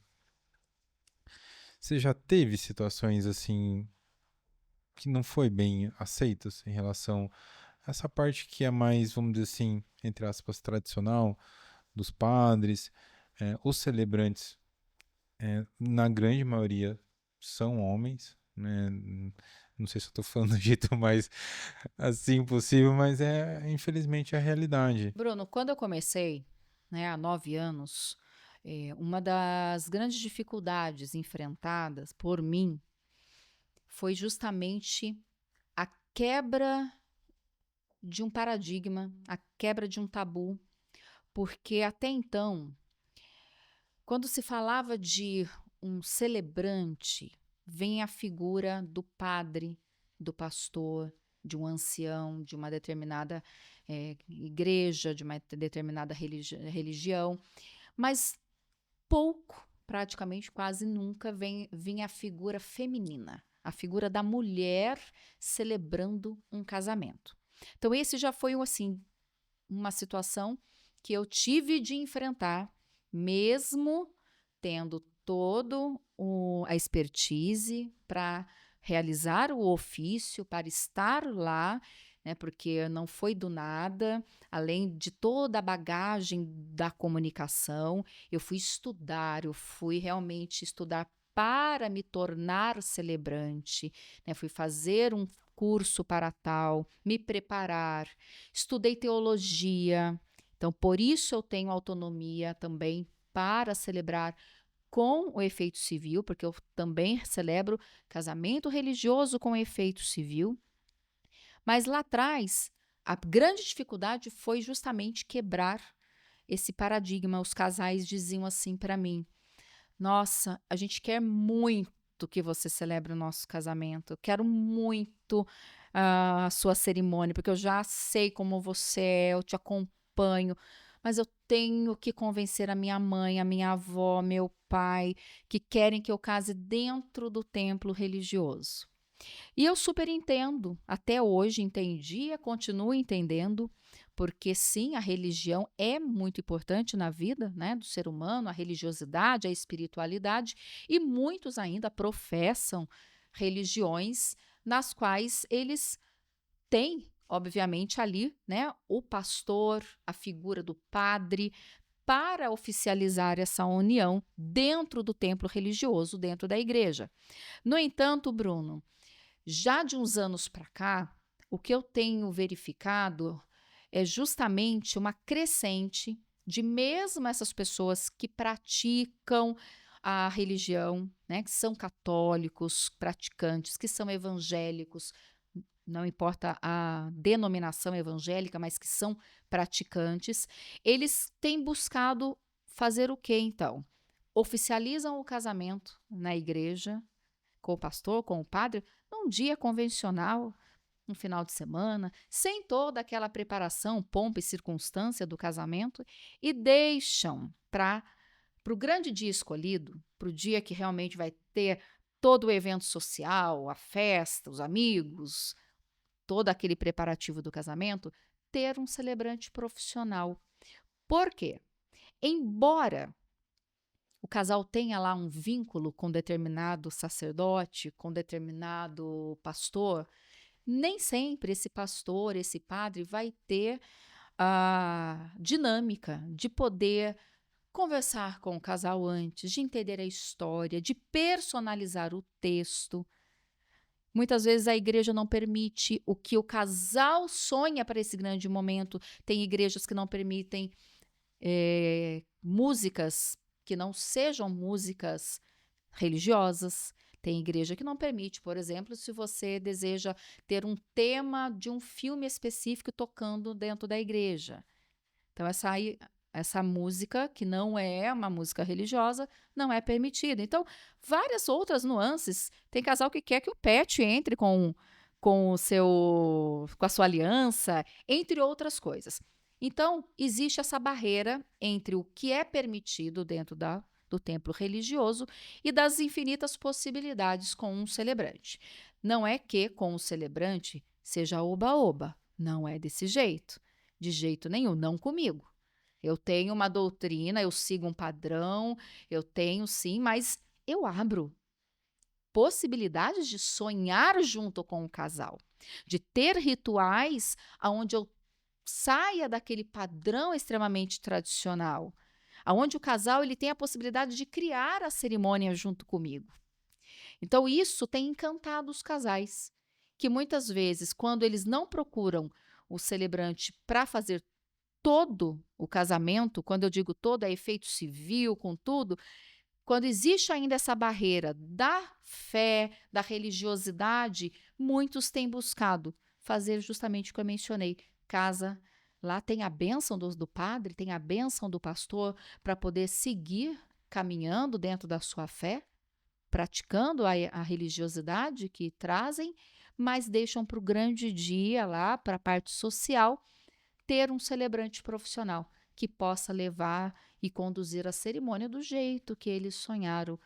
você já teve situações assim que não foi bem aceitas em relação a essa parte que é mais, vamos dizer assim, entre aspas, tradicional dos padres, os celebrantes, na grande maioria são homens, né? Não sei se eu tô falando do jeito mais assim possível, mas infelizmente a realidade. Bruno, quando eu comecei, né, há 9 anos, uma das grandes dificuldades enfrentadas por mim foi justamente a quebra de um paradigma, a quebra de um tabu, porque até então, quando se falava de um celebrante, vem a figura do padre, do pastor, de um ancião, de uma determinada igreja, de uma determinada religião, mas pouco, praticamente quase nunca, vem a figura feminina, a figura da mulher celebrando um casamento. Então, esse já foi assim, uma situação que eu tive de enfrentar, mesmo tendo todo a expertise para realizar o ofício, para estar lá, né, porque não foi do nada, além de toda a bagagem da comunicação, eu fui estudar, eu fui realmente estudar para me tornar celebrante, né, fui fazer um curso para tal, me preparar, estudei teologia, então por isso eu tenho autonomia também para celebrar com o efeito civil, porque eu também celebro casamento religioso com efeito civil. Mas lá atrás, a grande dificuldade foi justamente quebrar esse paradigma. Os casais diziam assim para mim: nossa, a gente quer muito que você celebre o nosso casamento. Eu quero muito a sua cerimônia, porque eu já sei como você é, eu te acompanho, mas eu tenho que convencer a minha mãe, a minha avó, meu pai, que querem que eu case dentro do templo religioso. E eu super entendo, até hoje entendia, continuo entendendo, porque sim, a religião é muito importante na vida, né, do ser humano, a religiosidade, a espiritualidade, e muitos ainda professam religiões nas quais eles têm, obviamente, ali, né, o pastor, a figura do padre, para oficializar essa união dentro do templo religioso, dentro da igreja. No entanto, Bruno, já de uns anos para cá, o que eu tenho verificado é justamente uma crescente de mesmo essas pessoas que praticam a religião, né, que são católicos, praticantes, que são evangélicos, não importa a denominação evangélica, mas que são praticantes, eles têm buscado fazer o quê então? oficializam o casamento na igreja, com o pastor, com o padre, num dia convencional, um final de semana, sem toda aquela preparação, pompa e circunstância do casamento, e deixam para o grande dia escolhido, para o dia que realmente vai ter todo o evento social, a festa, os amigos, todo aquele preparativo do casamento, ter um celebrante profissional. Por quê? Embora o casal tenha lá um vínculo com determinado sacerdote, com determinado pastor, nem sempre esse pastor, esse padre vai ter a dinâmica de poder conversar com o casal antes, de entender a história, de personalizar o texto. Muitas vezes a igreja não permite o que o casal sonha para esse grande momento. Tem igrejas que não permitem músicas que não sejam músicas religiosas. Tem igreja que não permite, por exemplo, se você deseja ter um tema de um filme específico tocando dentro da igreja. Então, essa música, que não é uma música religiosa, não é permitida. Então, várias outras nuances. Tem casal que quer que o pet entre com a sua aliança, entre outras coisas. Então, existe essa barreira entre o que é permitido dentro do templo religioso e das infinitas possibilidades com um celebrante. Não é que com o celebrante seja oba-oba. Não é desse jeito. De jeito nenhum, não comigo. Eu tenho uma doutrina, eu sigo um padrão, eu tenho sim, mas eu abro possibilidades de sonhar junto com o casal, de ter rituais onde eu saia daquele padrão extremamente tradicional, aonde o casal ele tem a possibilidade de criar a cerimônia junto comigo. Então isso tem encantado os casais, que muitas vezes, quando eles não procuram o celebrante para fazer todo o casamento, quando eu digo todo, é efeito civil, com tudo, quando existe ainda essa barreira da fé, da religiosidade, muitos têm buscado fazer justamente o que eu mencionei. Casa, lá tem a bênção do padre, tem a bênção do pastor para poder seguir caminhando dentro da sua fé, praticando a religiosidade que trazem, mas deixam para o grande dia lá, para a parte social, ter um celebrante profissional que possa levar e conduzir a cerimônia do jeito que eles sonharam,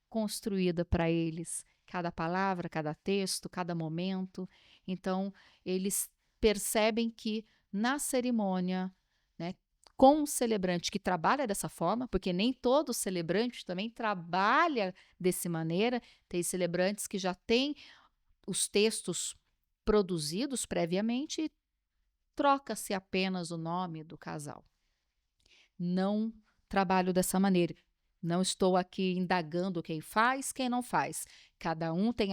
construída para eles. Cada palavra, cada texto, cada momento. Então, eles percebem que na cerimônia, né, com um celebrante que trabalha dessa forma, porque nem todo celebrante também trabalha dessa maneira, tem celebrantes que já têm os textos produzidos previamente e troca-se apenas o nome do casal. Não trabalho dessa maneira. Não estou aqui indagando quem faz, quem não faz. Cada um tem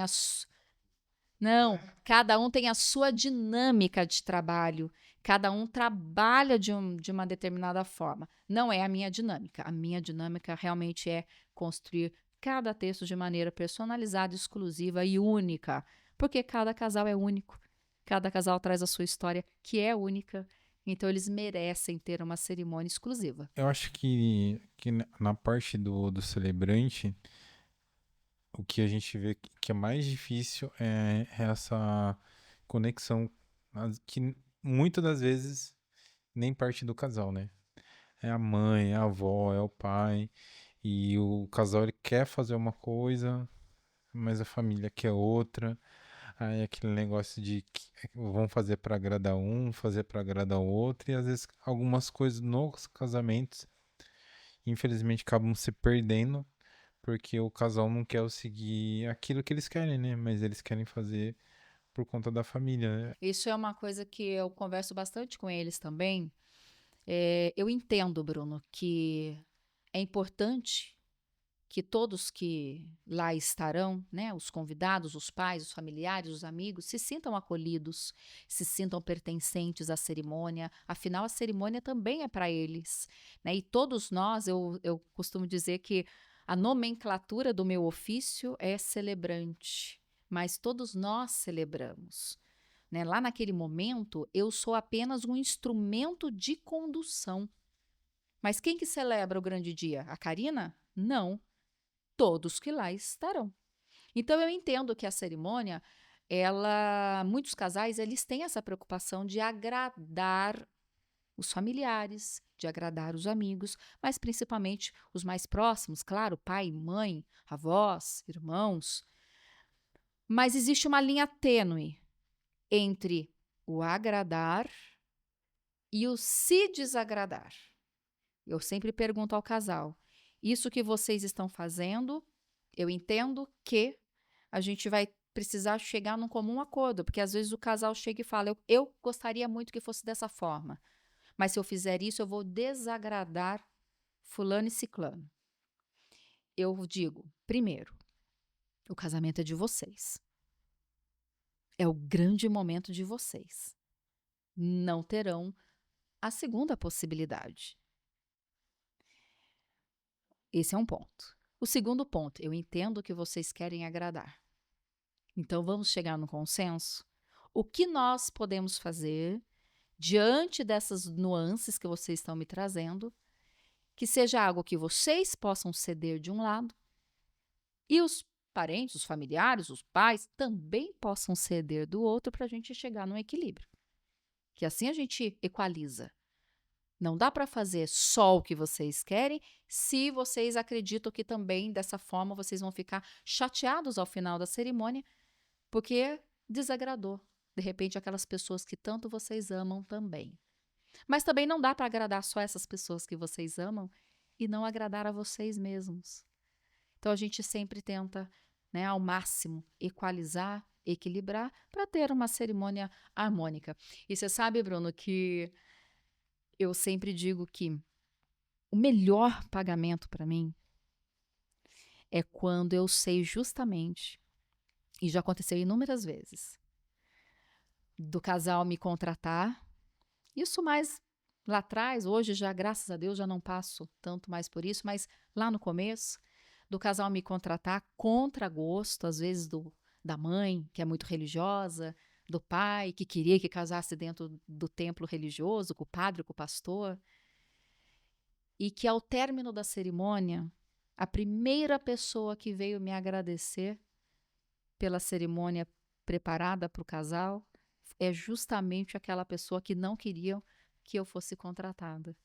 cada um tem a sua dinâmica de trabalho. Cada um trabalha de uma determinada forma. Não é a minha dinâmica. A minha dinâmica realmente é construir cada texto de maneira personalizada, exclusiva e única. Porque cada casal é único. Cada casal traz a sua história, que é única. Então, eles merecem ter uma cerimônia exclusiva. Eu acho que na parte do celebrante, o que a gente vê que é mais difícil é essa conexão que muitas das vezes nem parte do casal, né? É a mãe, é a avó, é o pai, e o casal ele quer fazer uma coisa, mas a família quer outra. Aí aquele negócio de que vão fazer para agradar um, fazer para agradar o outro, e às vezes algumas coisas nos casamentos, infelizmente, acabam se perdendo, porque o casal não quer seguir aquilo que eles querem, né? Mas eles querem fazer por conta da família, né? Isso é uma coisa que eu converso bastante com eles também. Eu entendo, Bruno, que é importante que todos que lá estarão, né, os convidados, os pais, os familiares, os amigos, se sintam acolhidos, se sintam pertencentes à cerimônia. Afinal, a cerimônia também é para eles, né? E todos nós, eu costumo dizer que a nomenclatura do meu ofício é celebrante, mas todos nós celebramos. Né? Lá naquele momento, eu sou apenas um instrumento de condução. Mas quem que celebra o grande dia? A Karina? Não, todos que lá estarão. Então eu entendo que a cerimônia, muitos casais, eles têm essa preocupação de agradar os familiares, de agradar os amigos, mas principalmente os mais próximos, claro, pai, mãe, avós, irmãos. Mas existe uma linha tênue entre o agradar e o se desagradar. Eu sempre pergunto ao casal: isso que vocês estão fazendo, eu entendo que a gente vai precisar chegar num comum acordo, porque às vezes o casal chega e fala: eu gostaria muito que fosse dessa forma, mas se eu fizer isso, eu vou desagradar fulano e ciclano. Eu digo, primeiro, o casamento é de vocês. É o grande momento de vocês. Não terão a segunda possibilidade. Esse é um ponto. O segundo ponto, eu entendo que vocês querem agradar. Então vamos chegar no consenso? O que nós podemos fazer diante dessas nuances que vocês estão me trazendo, que seja algo que vocês possam ceder de um lado e os parentes, os familiares, os pais também possam ceder do outro para a gente chegar num equilíbrio. Que assim a gente equaliza. Não dá para fazer só o que vocês querem se vocês acreditam que também dessa forma vocês vão ficar chateados ao final da cerimônia porque desagradou, de repente, aquelas pessoas que tanto vocês amam também. Mas também não dá para agradar só essas pessoas que vocês amam e não agradar a vocês mesmos. Então a gente sempre tenta, né, ao máximo, equalizar, equilibrar para ter uma cerimônia harmônica. E você sabe, Bruno, que eu sempre digo que o melhor pagamento para mim é quando eu sei justamente, e já aconteceu inúmeras vezes, do casal me contratar. Isso mais lá atrás, hoje já, graças a Deus, já não passo tanto mais por isso, mas lá no começo, do casal me contratar contra gosto, às vezes da mãe, que é muito religiosa, do pai, que queria que casasse dentro do templo religioso, com o padre, com o pastor, e que ao término da cerimônia, a primeira pessoa que veio me agradecer pela cerimônia preparada para o casal é justamente aquela pessoa que não queria que eu fosse contratada.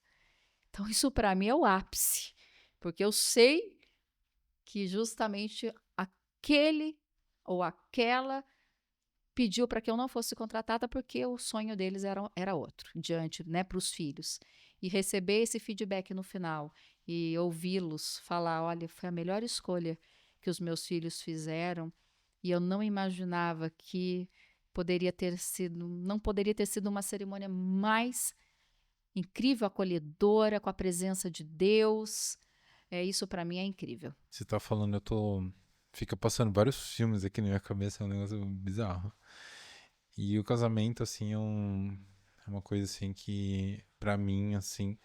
Então, isso para mim é o ápice, porque eu sei que justamente aquele ou aquela pediu para que eu não fosse contratada porque o sonho deles era outro, diante, né, para os filhos. E receber esse feedback no final e ouvi-los falar: olha, foi a melhor escolha que os meus filhos fizeram e eu não imaginava que não poderia ter sido uma cerimônia mais incrível, acolhedora, com a presença de Deus. Isso para mim é incrível. Você tá falando, fica passando vários filmes aqui na minha cabeça, é um negócio bizarro. E o casamento, assim, é uma coisa, assim, que, pra mim, assim,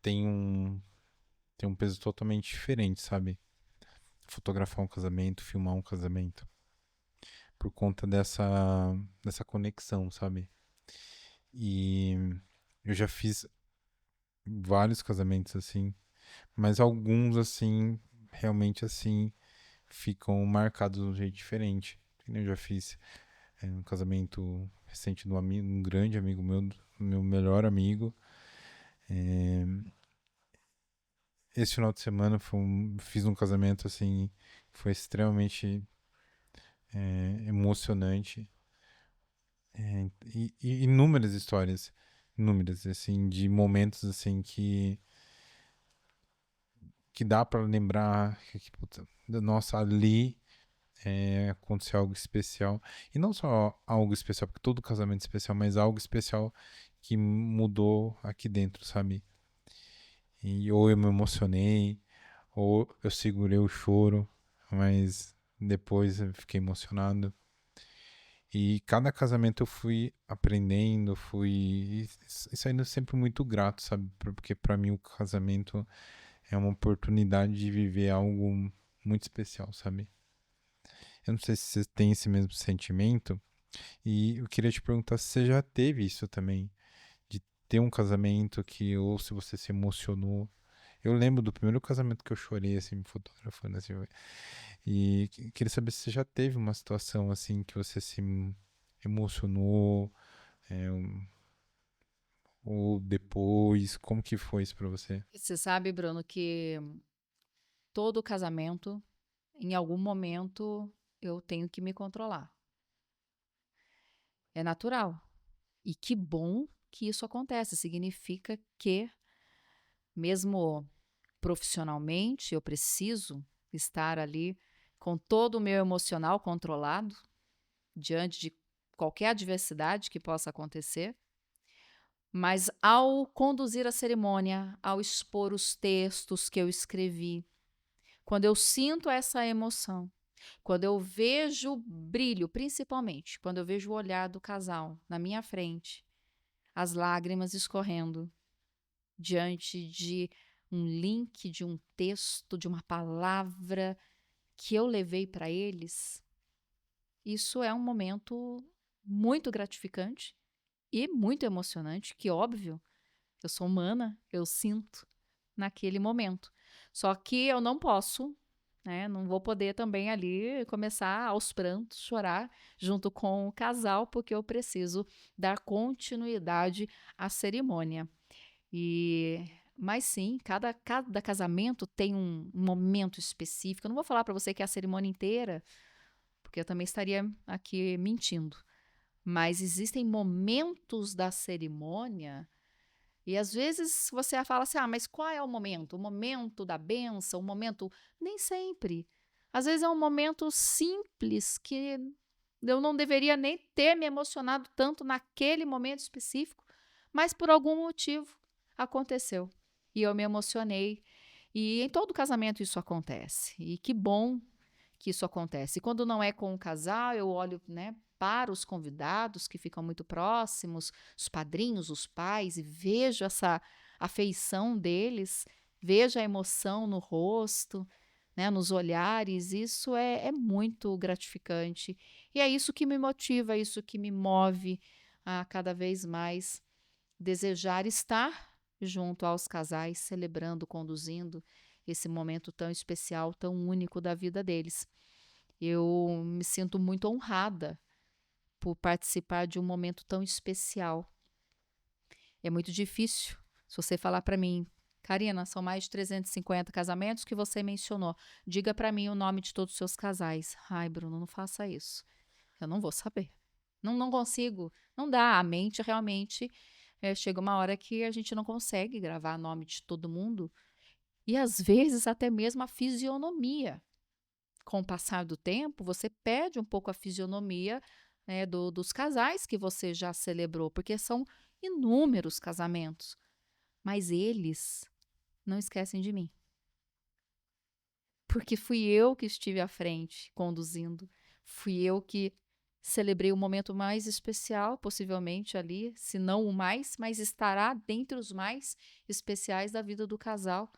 tem um peso totalmente diferente, sabe? Fotografar um casamento, filmar um casamento. Por conta dessa conexão, sabe? E eu já fiz vários casamentos, assim, mas alguns, assim, realmente, assim, ficam marcados de um jeito diferente. Eu já fiz um casamento recente de um grande amigo meu melhor amigo. Esse final de semana fiz um casamento assim, que foi extremamente emocionante. E inúmeras histórias, inúmeras, assim, de momentos assim que dá para lembrar que, puta, nossa, ali aconteceu algo especial. E não só algo especial, porque todo casamento é especial, mas algo especial que mudou aqui dentro, sabe? E ou eu me emocionei, ou eu segurei o choro, mas depois eu fiquei emocionado. E cada casamento eu fui aprendendo, e saindo sempre muito grato, sabe? Porque para mim o casamento é uma oportunidade de viver algo muito especial, sabe? Eu não sei se você tem esse mesmo sentimento, e eu queria te perguntar se você já teve isso também, de ter um casamento que ou se você se emocionou Eu lembro do primeiro casamento que eu chorei, assim, me fotografando, assim. E queria saber se você já teve uma situação, assim, que você se emocionou, é, ou depois, como que foi isso pra você? Você sabe, Bruno, que todo casamento, em algum momento, eu tenho que me controlar. É natural. E que bom que isso acontece. Significa que, mesmo profissionalmente, eu preciso estar ali com todo o meu emocional controlado diante de qualquer adversidade que possa acontecer. Mas ao conduzir a cerimônia, ao expor os textos que eu escrevi, quando eu sinto essa emoção, quando eu vejo o brilho, principalmente, quando eu vejo o olhar do casal na minha frente, as lágrimas escorrendo diante de um link, de um texto, de uma palavra que eu levei para eles, isso é um momento muito gratificante e muito emocionante, que óbvio, eu sou humana, eu sinto naquele momento. Só que eu não posso, né, não vou poder também ali começar aos prantos, chorar junto com o casal, porque eu preciso dar continuidade à cerimônia. E mas sim, cada casamento tem um momento específico. Eu não vou falar para você que é a cerimônia inteira, porque eu também estaria aqui mentindo. Mas existem momentos da cerimônia e às vezes você fala assim: "Ah, mas qual é o momento? O momento da bênção, o momento", nem sempre. Às vezes é um momento simples que eu não deveria nem ter me emocionado tanto naquele momento específico, mas por algum motivo aconteceu. E eu me emocionei. E em todo casamento isso acontece. E que bom que isso acontece. E quando não é com o casal, eu olho, né, para os convidados que ficam muito próximos, os padrinhos, os pais, e vejo essa afeição deles, vejo a emoção no rosto, né, nos olhares. Isso é muito gratificante. E é isso que me motiva, é isso que me move a cada vez mais desejar estar junto aos casais, celebrando, conduzindo esse momento tão especial, tão único da vida deles. Eu me sinto muito honrada por participar de um momento tão especial. É muito difícil se você falar para mim, Karina, são mais de 350 casamentos que você mencionou. Diga para mim o nome de todos os seus casais. Ai, Bruno, não faça isso. Eu não vou saber. Não consigo. Não dá. A mente realmente chega uma hora que a gente não consegue gravar o nome de todo mundo. E às vezes até mesmo a fisionomia. Com o passar do tempo, você perde um pouco a fisionomia, né, dos casais que você já celebrou, porque são inúmeros casamentos. Mas eles não esquecem de mim, porque fui eu que estive à frente, conduzindo. Fui eu que celebrei o momento mais especial, possivelmente ali, se não o mais, mas estará dentre os mais especiais da vida do casal.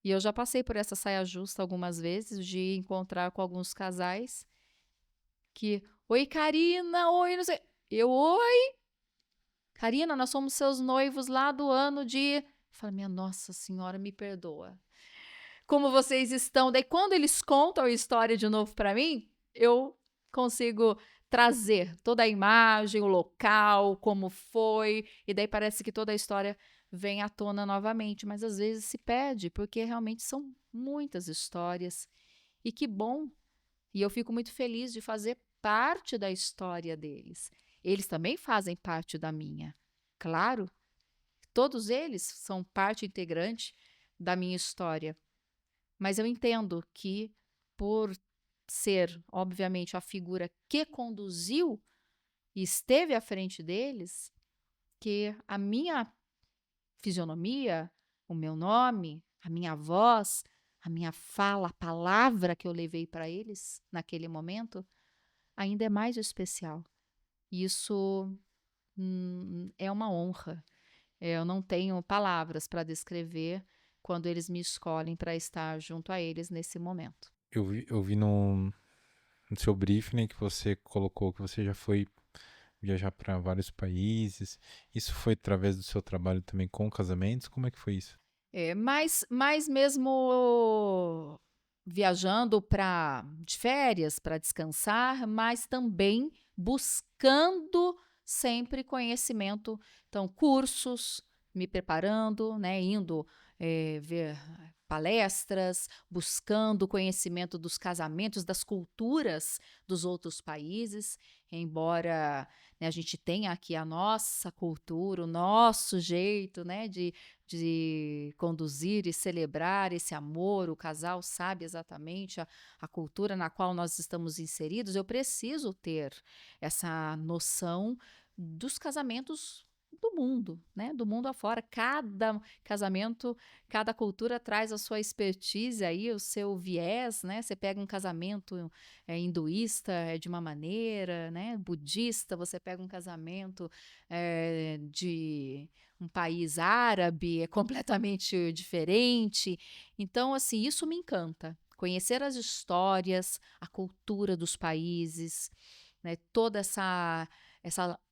E eu já passei por essa saia justa algumas vezes, de encontrar com alguns casais que, oi, Karina, oi, não sei. Eu, oi, Karina, nós somos seus noivos lá do ano de. Eu falei, minha Nossa Senhora, me perdoa. Como vocês estão? Daí, quando eles contam a história de novo para mim, eu consigo trazer toda a imagem, o local, como foi, e daí parece que toda a história vem à tona novamente, mas às vezes se perde, porque realmente são muitas histórias. E que bom. E eu fico muito feliz de fazer parte da história deles. Eles também fazem parte da minha. Claro, todos eles são parte integrante da minha história. Mas eu entendo que, por ser, obviamente, a figura que conduziu e esteve à frente deles, que a minha fisionomia, o meu nome, a minha voz, a minha fala, a palavra que eu levei para eles naquele momento, ainda é mais especial. Isso é uma honra. Eu não tenho palavras para descrever quando eles me escolhem para estar junto a eles nesse momento. Eu vi no seu briefing que você colocou que você já foi viajar para vários países. Isso foi através do seu trabalho também com casamentos? Como é que foi isso? Mas mesmo viajando de férias para descansar, mas também buscando sempre conhecimento. Então, cursos, me preparando, né, indo ver palestras, buscando conhecimento dos casamentos, das culturas dos outros países, embora, né, a gente tenha aqui a nossa cultura, o nosso jeito, né, de conduzir e celebrar esse amor, o casal sabe exatamente a cultura na qual nós estamos inseridos, eu preciso ter essa noção dos casamentos do mundo, né? Do mundo afora. Cada casamento, cada cultura traz a sua expertise aí, o seu viés, né? Você pega um casamento hinduísta, é de uma maneira, né? Budista, você pega um casamento de um país árabe, é completamente diferente. Então, assim, isso me encanta. Conhecer as histórias, a cultura dos países, né, toda essa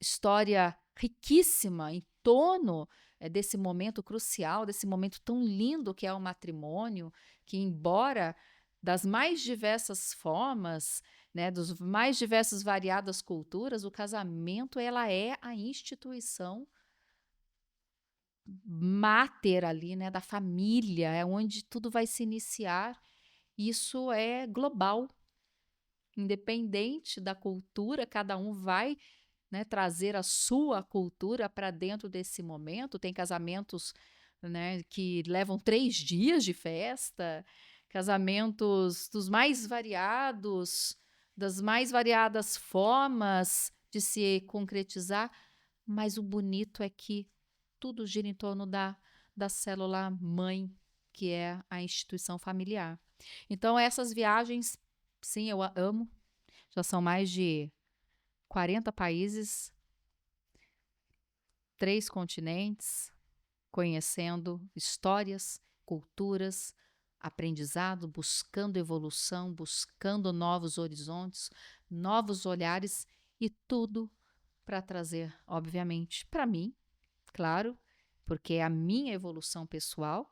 história riquíssima em torno desse momento crucial, desse momento tão lindo que é o matrimônio, que embora das mais diversas formas, né, dos mais diversas variadas culturas, o casamento ela é a instituição máter ali, né, da família, é onde tudo vai se iniciar. Isso é global, independente da cultura, cada um vai, né, trazer a sua cultura para dentro desse momento. Tem casamentos, né, que levam 3 dias de festa, casamentos dos mais variados, das mais variadas formas de se concretizar, mas o bonito é que tudo gira em torno da célula mãe, que é a instituição familiar. Então, essas viagens, sim, eu amo. Já são mais de 40 países, 3 continentes, conhecendo histórias, culturas, aprendizado, buscando evolução, buscando novos horizontes, novos olhares e tudo para trazer, obviamente, para mim, claro, porque é a minha evolução pessoal,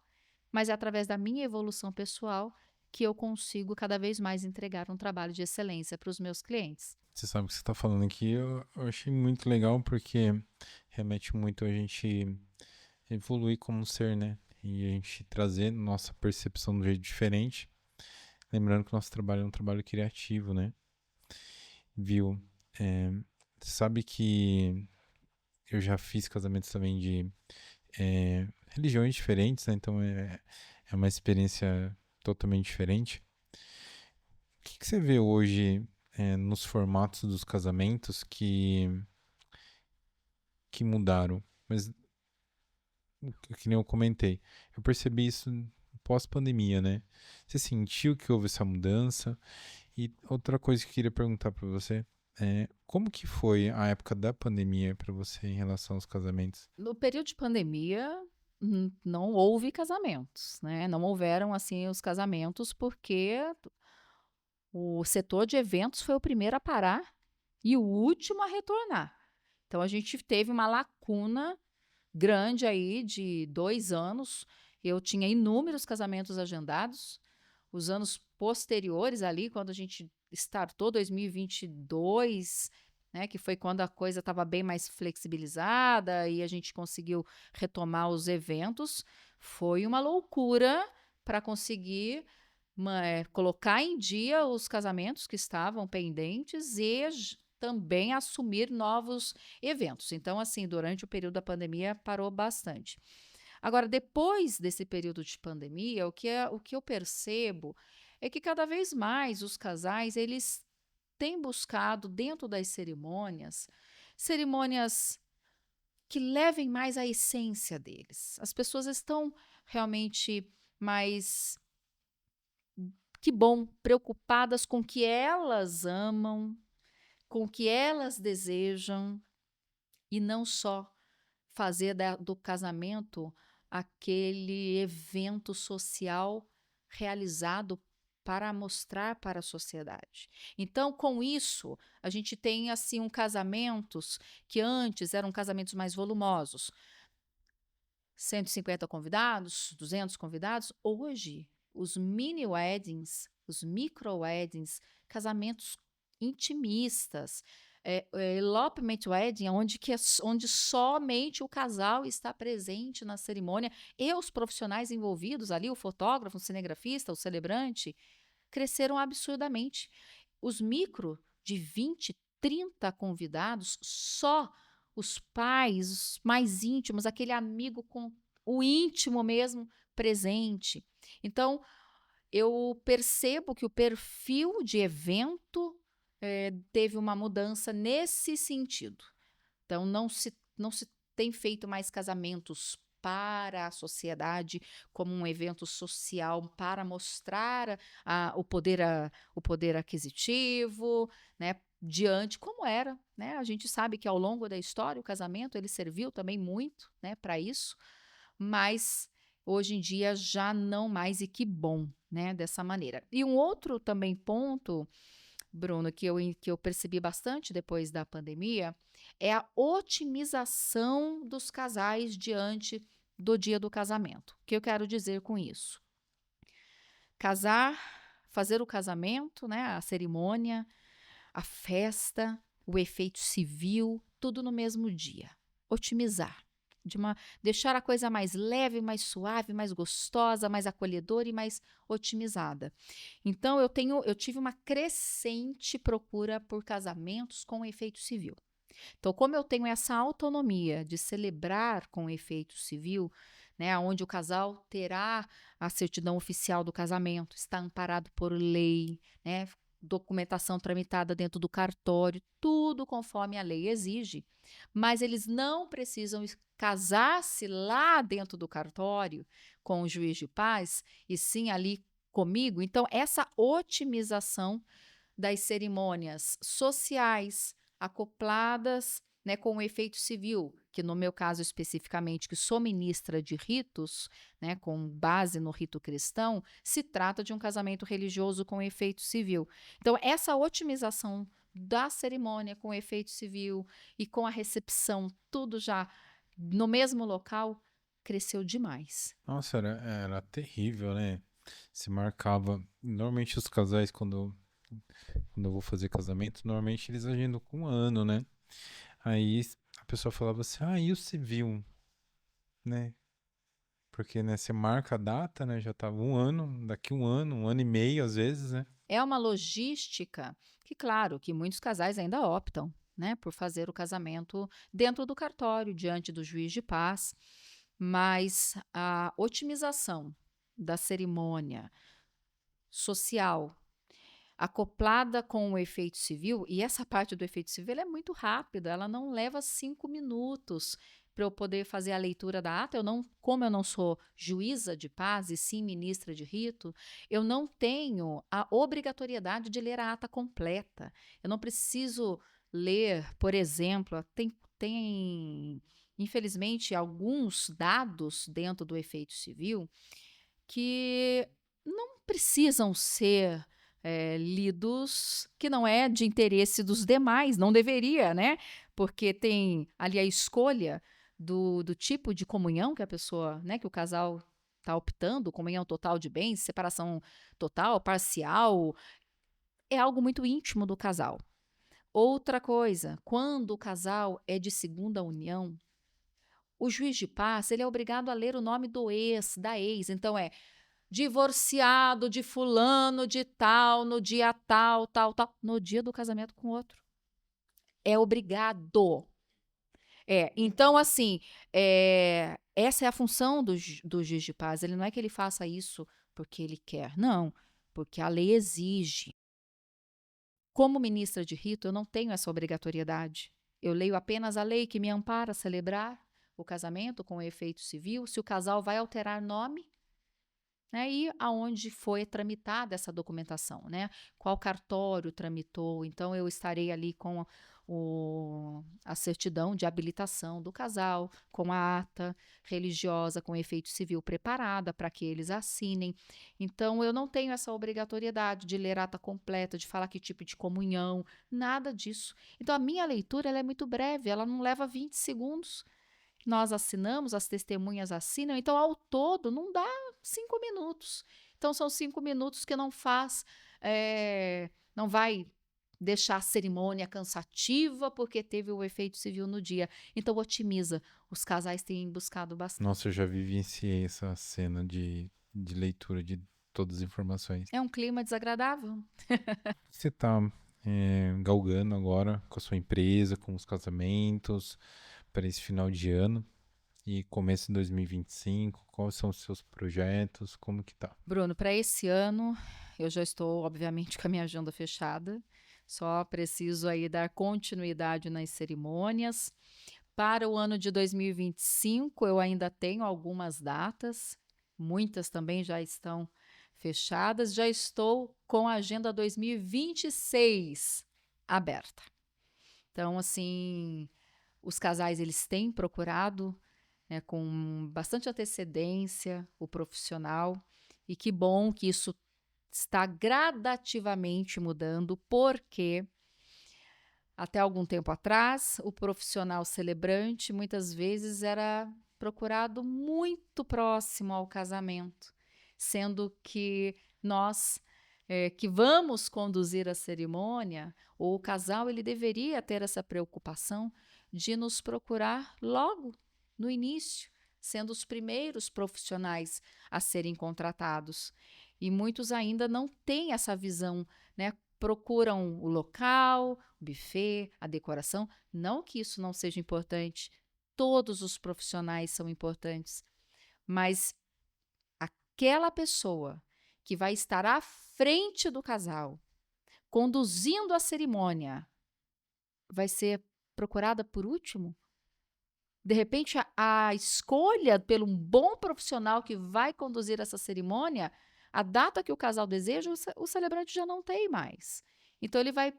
mas é através da minha evolução pessoal que eu consigo cada vez mais entregar um trabalho de excelência para os meus clientes. Você sabe o que você está falando aqui, eu achei muito legal porque remete muito a gente evoluir como ser, né? E a gente trazer nossa percepção de um jeito diferente. Lembrando que nosso trabalho é um trabalho criativo, né? Viu? É, sabe que eu já fiz casamentos também de religiões diferentes, né? Então é uma experiência totalmente diferente. O que você vê hoje nos formatos dos casamentos que mudaram? Mas, que nem eu comentei, eu percebi isso pós-pandemia, né? Você sentiu que houve essa mudança? E outra coisa que eu queria perguntar para você é como que foi a época da pandemia para você em relação aos casamentos? No período de pandemia, não houve casamentos, né? Não houveram assim os casamentos porque o setor de eventos foi o primeiro a parar e o último a retornar. Então a gente teve uma lacuna grande aí de 2 anos. Eu tinha inúmeros casamentos agendados. Os anos posteriores ali, quando a gente startou 2022, né, que foi quando a coisa estava bem mais flexibilizada e a gente conseguiu retomar os eventos, foi uma loucura para conseguir colocar em dia os casamentos que estavam pendentes e também assumir novos eventos. Então, assim, durante o período da pandemia parou bastante. Agora, depois desse período de pandemia, o que eu percebo é que cada vez mais os casais eles têm buscado dentro das cerimônias que levem mais à essência deles. As pessoas estão realmente mais, que bom, preocupadas com o que elas amam, com o que elas desejam e não só fazer do casamento aquele evento social realizado para mostrar para a sociedade. Então, com isso, a gente tem casamentos que antes eram casamentos mais volumosos. 150 convidados, 200 convidados. Hoje, os mini weddings, os micro weddings, casamentos intimistas, elopement wedding, onde somente o casal está presente na cerimônia e os profissionais envolvidos ali, o fotógrafo, o cinegrafista, o celebrante, cresceram absurdamente. Os micro, de 20, 30 convidados, só os pais, os mais íntimos, aquele amigo com o íntimo mesmo presente. Então, eu percebo que o perfil de evento teve uma mudança nesse sentido. Então, não se tem feito mais casamentos para a sociedade como um evento social para mostrar o poder aquisitivo, né, diante como era, né? A gente sabe que ao longo da história o casamento ele serviu também muito, né, para isso, mas hoje em dia já não mais, e que bom, né, dessa maneira. E um outro também ponto, Bruno, que eu percebi bastante depois da pandemia, é a otimização dos casais diante do dia do casamento. O que eu quero dizer com isso? Casar, fazer o casamento, né, a cerimônia, a festa, o efeito civil, tudo no mesmo dia. Otimizar. Deixar a coisa mais leve, mais suave, mais gostosa, mais acolhedora e mais otimizada. Então, eu tive uma crescente procura por casamentos com efeito civil. Então, como eu tenho essa autonomia de celebrar com efeito civil, né, onde o casal terá a certidão oficial do casamento, está amparado por lei, né, documentação tramitada dentro do cartório, tudo conforme a lei exige, mas eles não precisam casar-se lá dentro do cartório com o juiz de paz, e sim ali comigo. Então, essa otimização das cerimônias sociais acopladas, né, com o efeito civil, que no meu caso especificamente, que sou ministra de ritos, né, com base no rito cristão, se trata de um casamento religioso com efeito civil. Então, essa otimização da cerimônia com efeito civil e com a recepção, tudo já no mesmo local, cresceu demais. Nossa, era terrível, né? Se marcava. Normalmente os casais, quando eu vou fazer casamento, normalmente eles agendam com um ano, né? Aí a pessoa falava assim, e o civil, né? Porque, né, você marca a data, né? Já tava um ano, daqui um ano e meio, às vezes, né? É uma logística que, claro, que muitos casais ainda optam, né, por fazer o casamento dentro do cartório, diante do juiz de paz, mas a otimização da cerimônia social acoplada com o efeito civil, e essa parte do efeito civil é muito rápida, ela não leva 5 minutos para eu poder fazer a leitura da ata. Como eu não sou juíza de paz e sim ministra de rito, eu não tenho a obrigatoriedade de ler a ata completa. Eu não preciso ler, por exemplo, tem infelizmente alguns dados dentro do efeito civil que não precisam ser lidos, que não é de interesse dos demais, não deveria, né? Porque tem ali a escolha do tipo de comunhão que a pessoa, né, que o casal está optando, comunhão total de bens, separação total, parcial, é algo muito íntimo do casal. Outra coisa, quando o casal é de segunda união, o juiz de paz ele é obrigado a ler o nome do ex, da ex. Então divorciado de fulano de tal, no dia tal, tal, tal, no dia do casamento com outro. É obrigado. Então, assim, essa é a função do juiz de paz. Ele não é que ele faça isso porque ele quer, não, porque a lei exige. Como ministra de rito, eu não tenho essa obrigatoriedade. Eu leio apenas a lei que me ampara a celebrar o casamento com efeito civil. Se o casal vai alterar nome, né, e aonde foi tramitada essa documentação, né? Qual cartório tramitou? Então, eu estarei ali com a certidão de habilitação do casal, com a ata religiosa com efeito civil preparada para que eles assinem. Então, eu não tenho essa obrigatoriedade de ler a ata completa, de falar que tipo de comunhão, nada disso. Então, a minha leitura ela é muito breve, ela não leva 20 segundos. nós assinamos, as testemunhas assinam, então ao todo não dá 5 minutos. Então são 5 minutos que não vai deixar a cerimônia cansativa porque teve o efeito civil no dia. Então otimiza. Os casais têm buscado bastante. Nossa, eu já vivenciei essa cena de leitura de todas as informações. É um clima desagradável. Você tá galgando agora com a sua empresa, com os casamentos, para esse final de ano e começo de 2025? Quais são os seus projetos? Como que tá? Bruno, para esse ano, eu já estou, obviamente, com a minha agenda fechada. Só preciso aí dar continuidade nas cerimônias. Para o ano de 2025, eu ainda tenho algumas datas, muitas também já estão fechadas. Já estou com a agenda 2026 aberta. Então, assim, os casais eles têm procurado, né, com bastante antecedência o profissional, e que bom que isso está gradativamente mudando, porque até algum tempo atrás, o profissional celebrante muitas vezes era procurado muito próximo ao casamento, sendo que nós que vamos conduzir a cerimônia, ou o casal, ele deveria ter essa preocupação de nos procurar logo no início, sendo os primeiros profissionais a serem contratados. E muitos ainda não têm essa visão, né? Procuram o local, o buffet, a decoração. Não que isso não seja importante, todos os profissionais são importantes, mas aquela pessoa que vai estar à frente do casal, conduzindo a cerimônia, vai ser procurada por último? De repente, a escolha pelo um bom profissional que vai conduzir essa cerimônia, a data que o casal deseja, o celebrante já não tem mais. Então, ele vai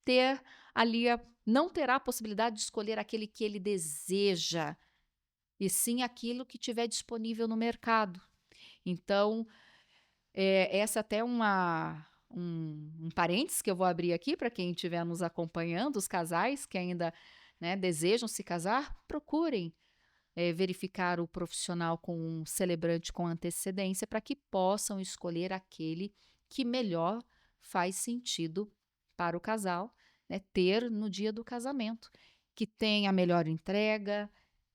ter ali, não terá a possibilidade de escolher aquele que ele deseja, e sim aquilo que tiver disponível no mercado. Então, essa até é um parênteses que eu vou abrir aqui para quem estiver nos acompanhando, os casais que ainda, né, desejam se casar, procurem verificar o profissional com um celebrante com antecedência para que possam escolher aquele que melhor faz sentido para o casal, né, ter no dia do casamento, que tenha a melhor entrega,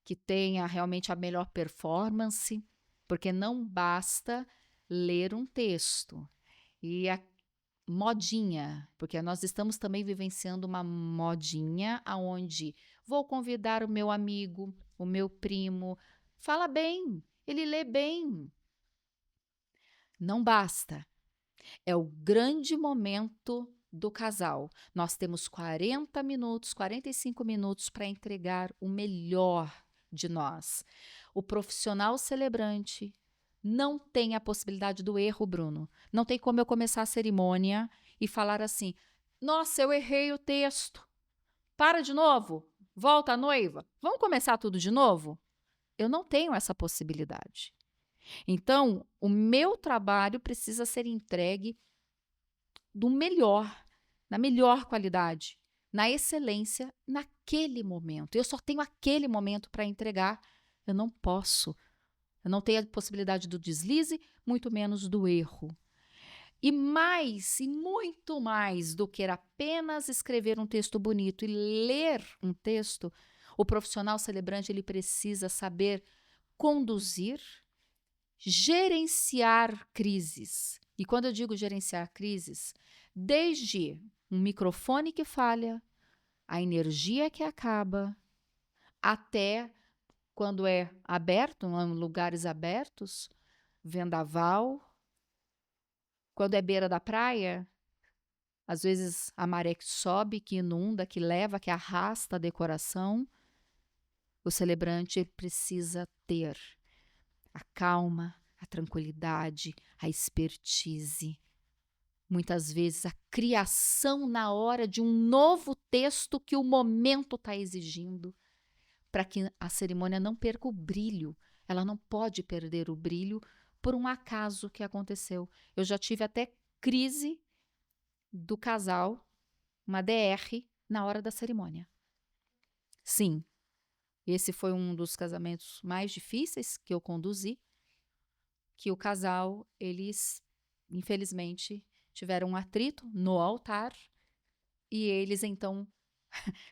que tenha realmente a melhor performance, porque não basta ler um texto. E a modinha, porque nós estamos também vivenciando uma modinha aonde vou convidar o meu amigo, o meu primo, fala bem, ele lê bem. Não basta. É o grande momento do casal. Nós temos 40 minutos, 45 minutos para entregar o melhor de nós. O profissional celebrante não tem a possibilidade do erro, Bruno. Não tem como eu começar a cerimônia e falar assim: nossa, eu errei o texto. Para de novo. Volta a noiva. Vamos começar tudo de novo? Eu não tenho essa possibilidade. Então, o meu trabalho precisa ser entregue do melhor, na melhor qualidade, na excelência, naquele momento. Eu só tenho aquele momento para entregar. Eu não posso. Eu não tenho a possibilidade do deslize, muito menos do erro. E mais, e muito mais do que apenas escrever um texto bonito e ler um texto, o profissional celebrante ele precisa saber conduzir, gerenciar crises. E quando eu digo gerenciar crises, desde um microfone que falha, a energia que acaba, até quando é aberto, em lugares abertos, vendaval. Quando é beira da praia, às vezes a maré que sobe, que inunda, que leva, que arrasta a decoração. O celebrante precisa ter a calma, a tranquilidade, a expertise. Muitas vezes a criação na hora de um novo texto que o momento está exigindo, para que a cerimônia não perca o brilho. Ela não pode perder o brilho por um acaso que aconteceu. Eu já tive até crise do casal, uma DR, na hora da cerimônia. Sim, Esse foi um dos casamentos mais difíceis que eu conduzi, que o casal, eles, infelizmente, tiveram um atrito no altar e eles, então,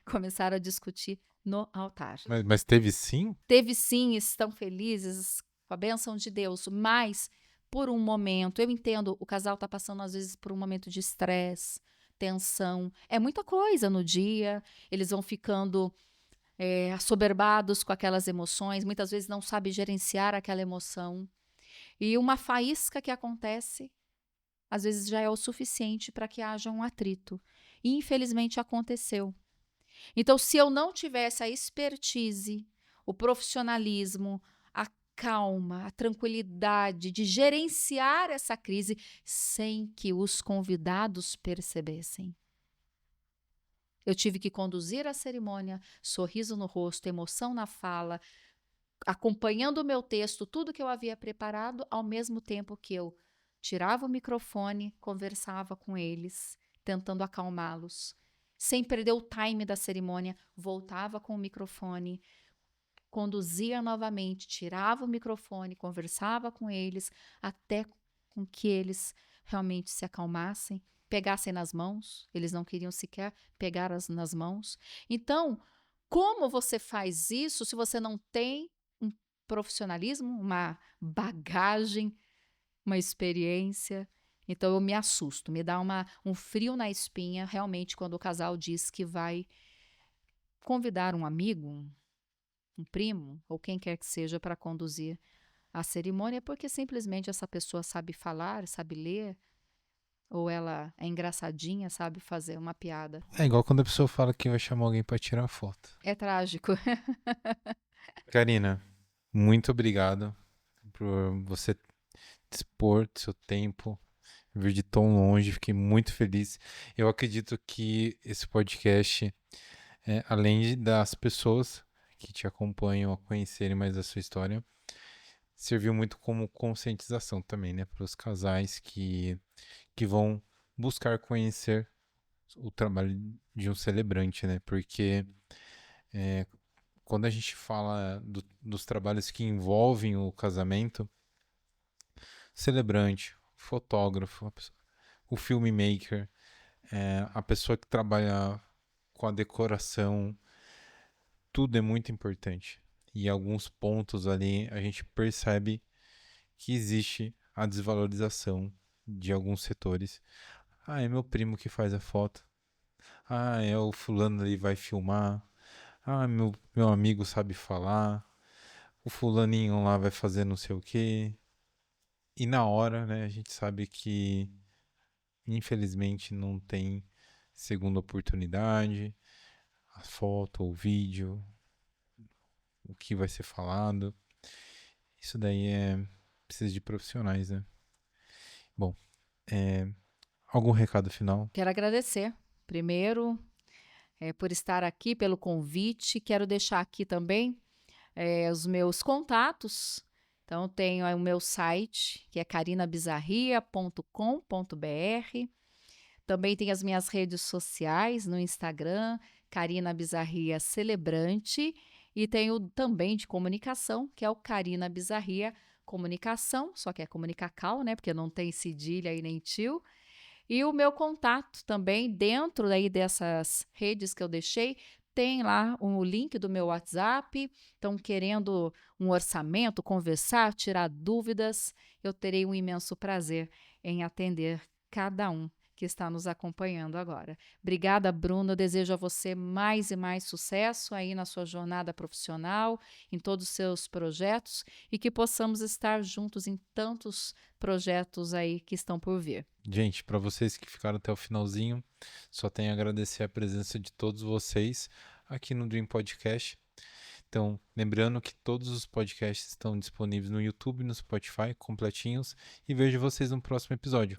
começaram a discutir no altar. Mas teve sim? Teve sim, estão felizes com a bênção de Deus, mas por um momento, eu entendo, o casal está passando às vezes por um momento de estresse, tensão, é muita coisa no dia, eles vão ficando assoberbados com aquelas emoções, muitas vezes não sabe gerenciar aquela emoção. E uma faísca que acontece, às vezes já é o suficiente para que haja um atrito. E infelizmente aconteceu. Então, se eu não tivesse a expertise, o profissionalismo, a calma, a tranquilidade de gerenciar essa crise sem que os convidados percebessem. Eu tive que conduzir a cerimônia, sorriso no rosto, emoção na fala, acompanhando o meu texto, tudo que eu havia preparado, ao mesmo tempo que eu tirava o microfone, conversava com eles, tentando acalmá-los. Sem perder o time da cerimônia, voltava com o microfone, conduzia novamente, tirava o microfone, conversava com eles, até com que eles realmente se acalmassem, pegassem nas mãos, eles não queriam sequer pegar nas mãos. Então, como você faz isso se você não tem um profissionalismo, uma bagagem, uma experiência? Então eu me assusto, me dá um frio na espinha, realmente, quando o casal diz que vai convidar um amigo, um primo, ou quem quer que seja, para conduzir a cerimônia, porque simplesmente essa pessoa sabe falar, sabe ler, ou ela é engraçadinha, sabe fazer uma piada. É igual quando a pessoa fala que vai chamar alguém pra tirar foto. É trágico. Karina, muito obrigado por você dispor do seu tempo, vir de tão longe, fiquei muito feliz. Eu acredito que esse podcast, além das pessoas que te acompanham a conhecerem mais a sua história, serviu muito como conscientização também, né, para os casais que vão buscar conhecer o trabalho de um celebrante, né, porque quando a gente fala dos trabalhos que envolvem o casamento, celebrante, fotógrafo, o filmmaker, a pessoa que trabalha com a decoração, tudo é muito importante. E alguns pontos ali a gente percebe que existe a desvalorização de alguns setores. Ah, é meu primo que faz a foto. Ah, é o fulano ali vai filmar. Ah, meu amigo sabe falar. O fulaninho lá vai fazer não sei o quê. E na hora, né, a gente sabe que infelizmente não tem segunda oportunidade, a foto ou vídeo, o que vai ser falado. Isso daí precisa de profissionais, né? Bom, algum recado final? Quero agradecer, primeiro, por estar aqui, pelo convite. Quero deixar aqui também os meus contatos. Então, tenho o meu site, que é carinabizarria.com.br. Também tem as minhas redes sociais no Instagram, Carina Bizarria Celebrante. E tenho também de comunicação, que é o Carina Bizarria Comunicação, só que é comunicacal, né? Porque não tem cedilha e nem tio. E o meu contato também, dentro daí dessas redes que eu deixei, tem lá o link do meu WhatsApp. Estão querendo um orçamento, conversar, tirar dúvidas. Eu terei um imenso prazer em atender cada um que está nos acompanhando agora. Obrigada, Bruno. Eu desejo a você mais e mais sucesso aí na sua jornada profissional, em todos os seus projetos, e que possamos estar juntos em tantos projetos aí que estão por vir. Gente, para vocês que ficaram até o finalzinho, só tenho a agradecer a presença de todos vocês aqui no Dream Podcast. Então, lembrando que todos os podcasts estão disponíveis no YouTube e no Spotify, completinhos, e vejo vocês no próximo episódio.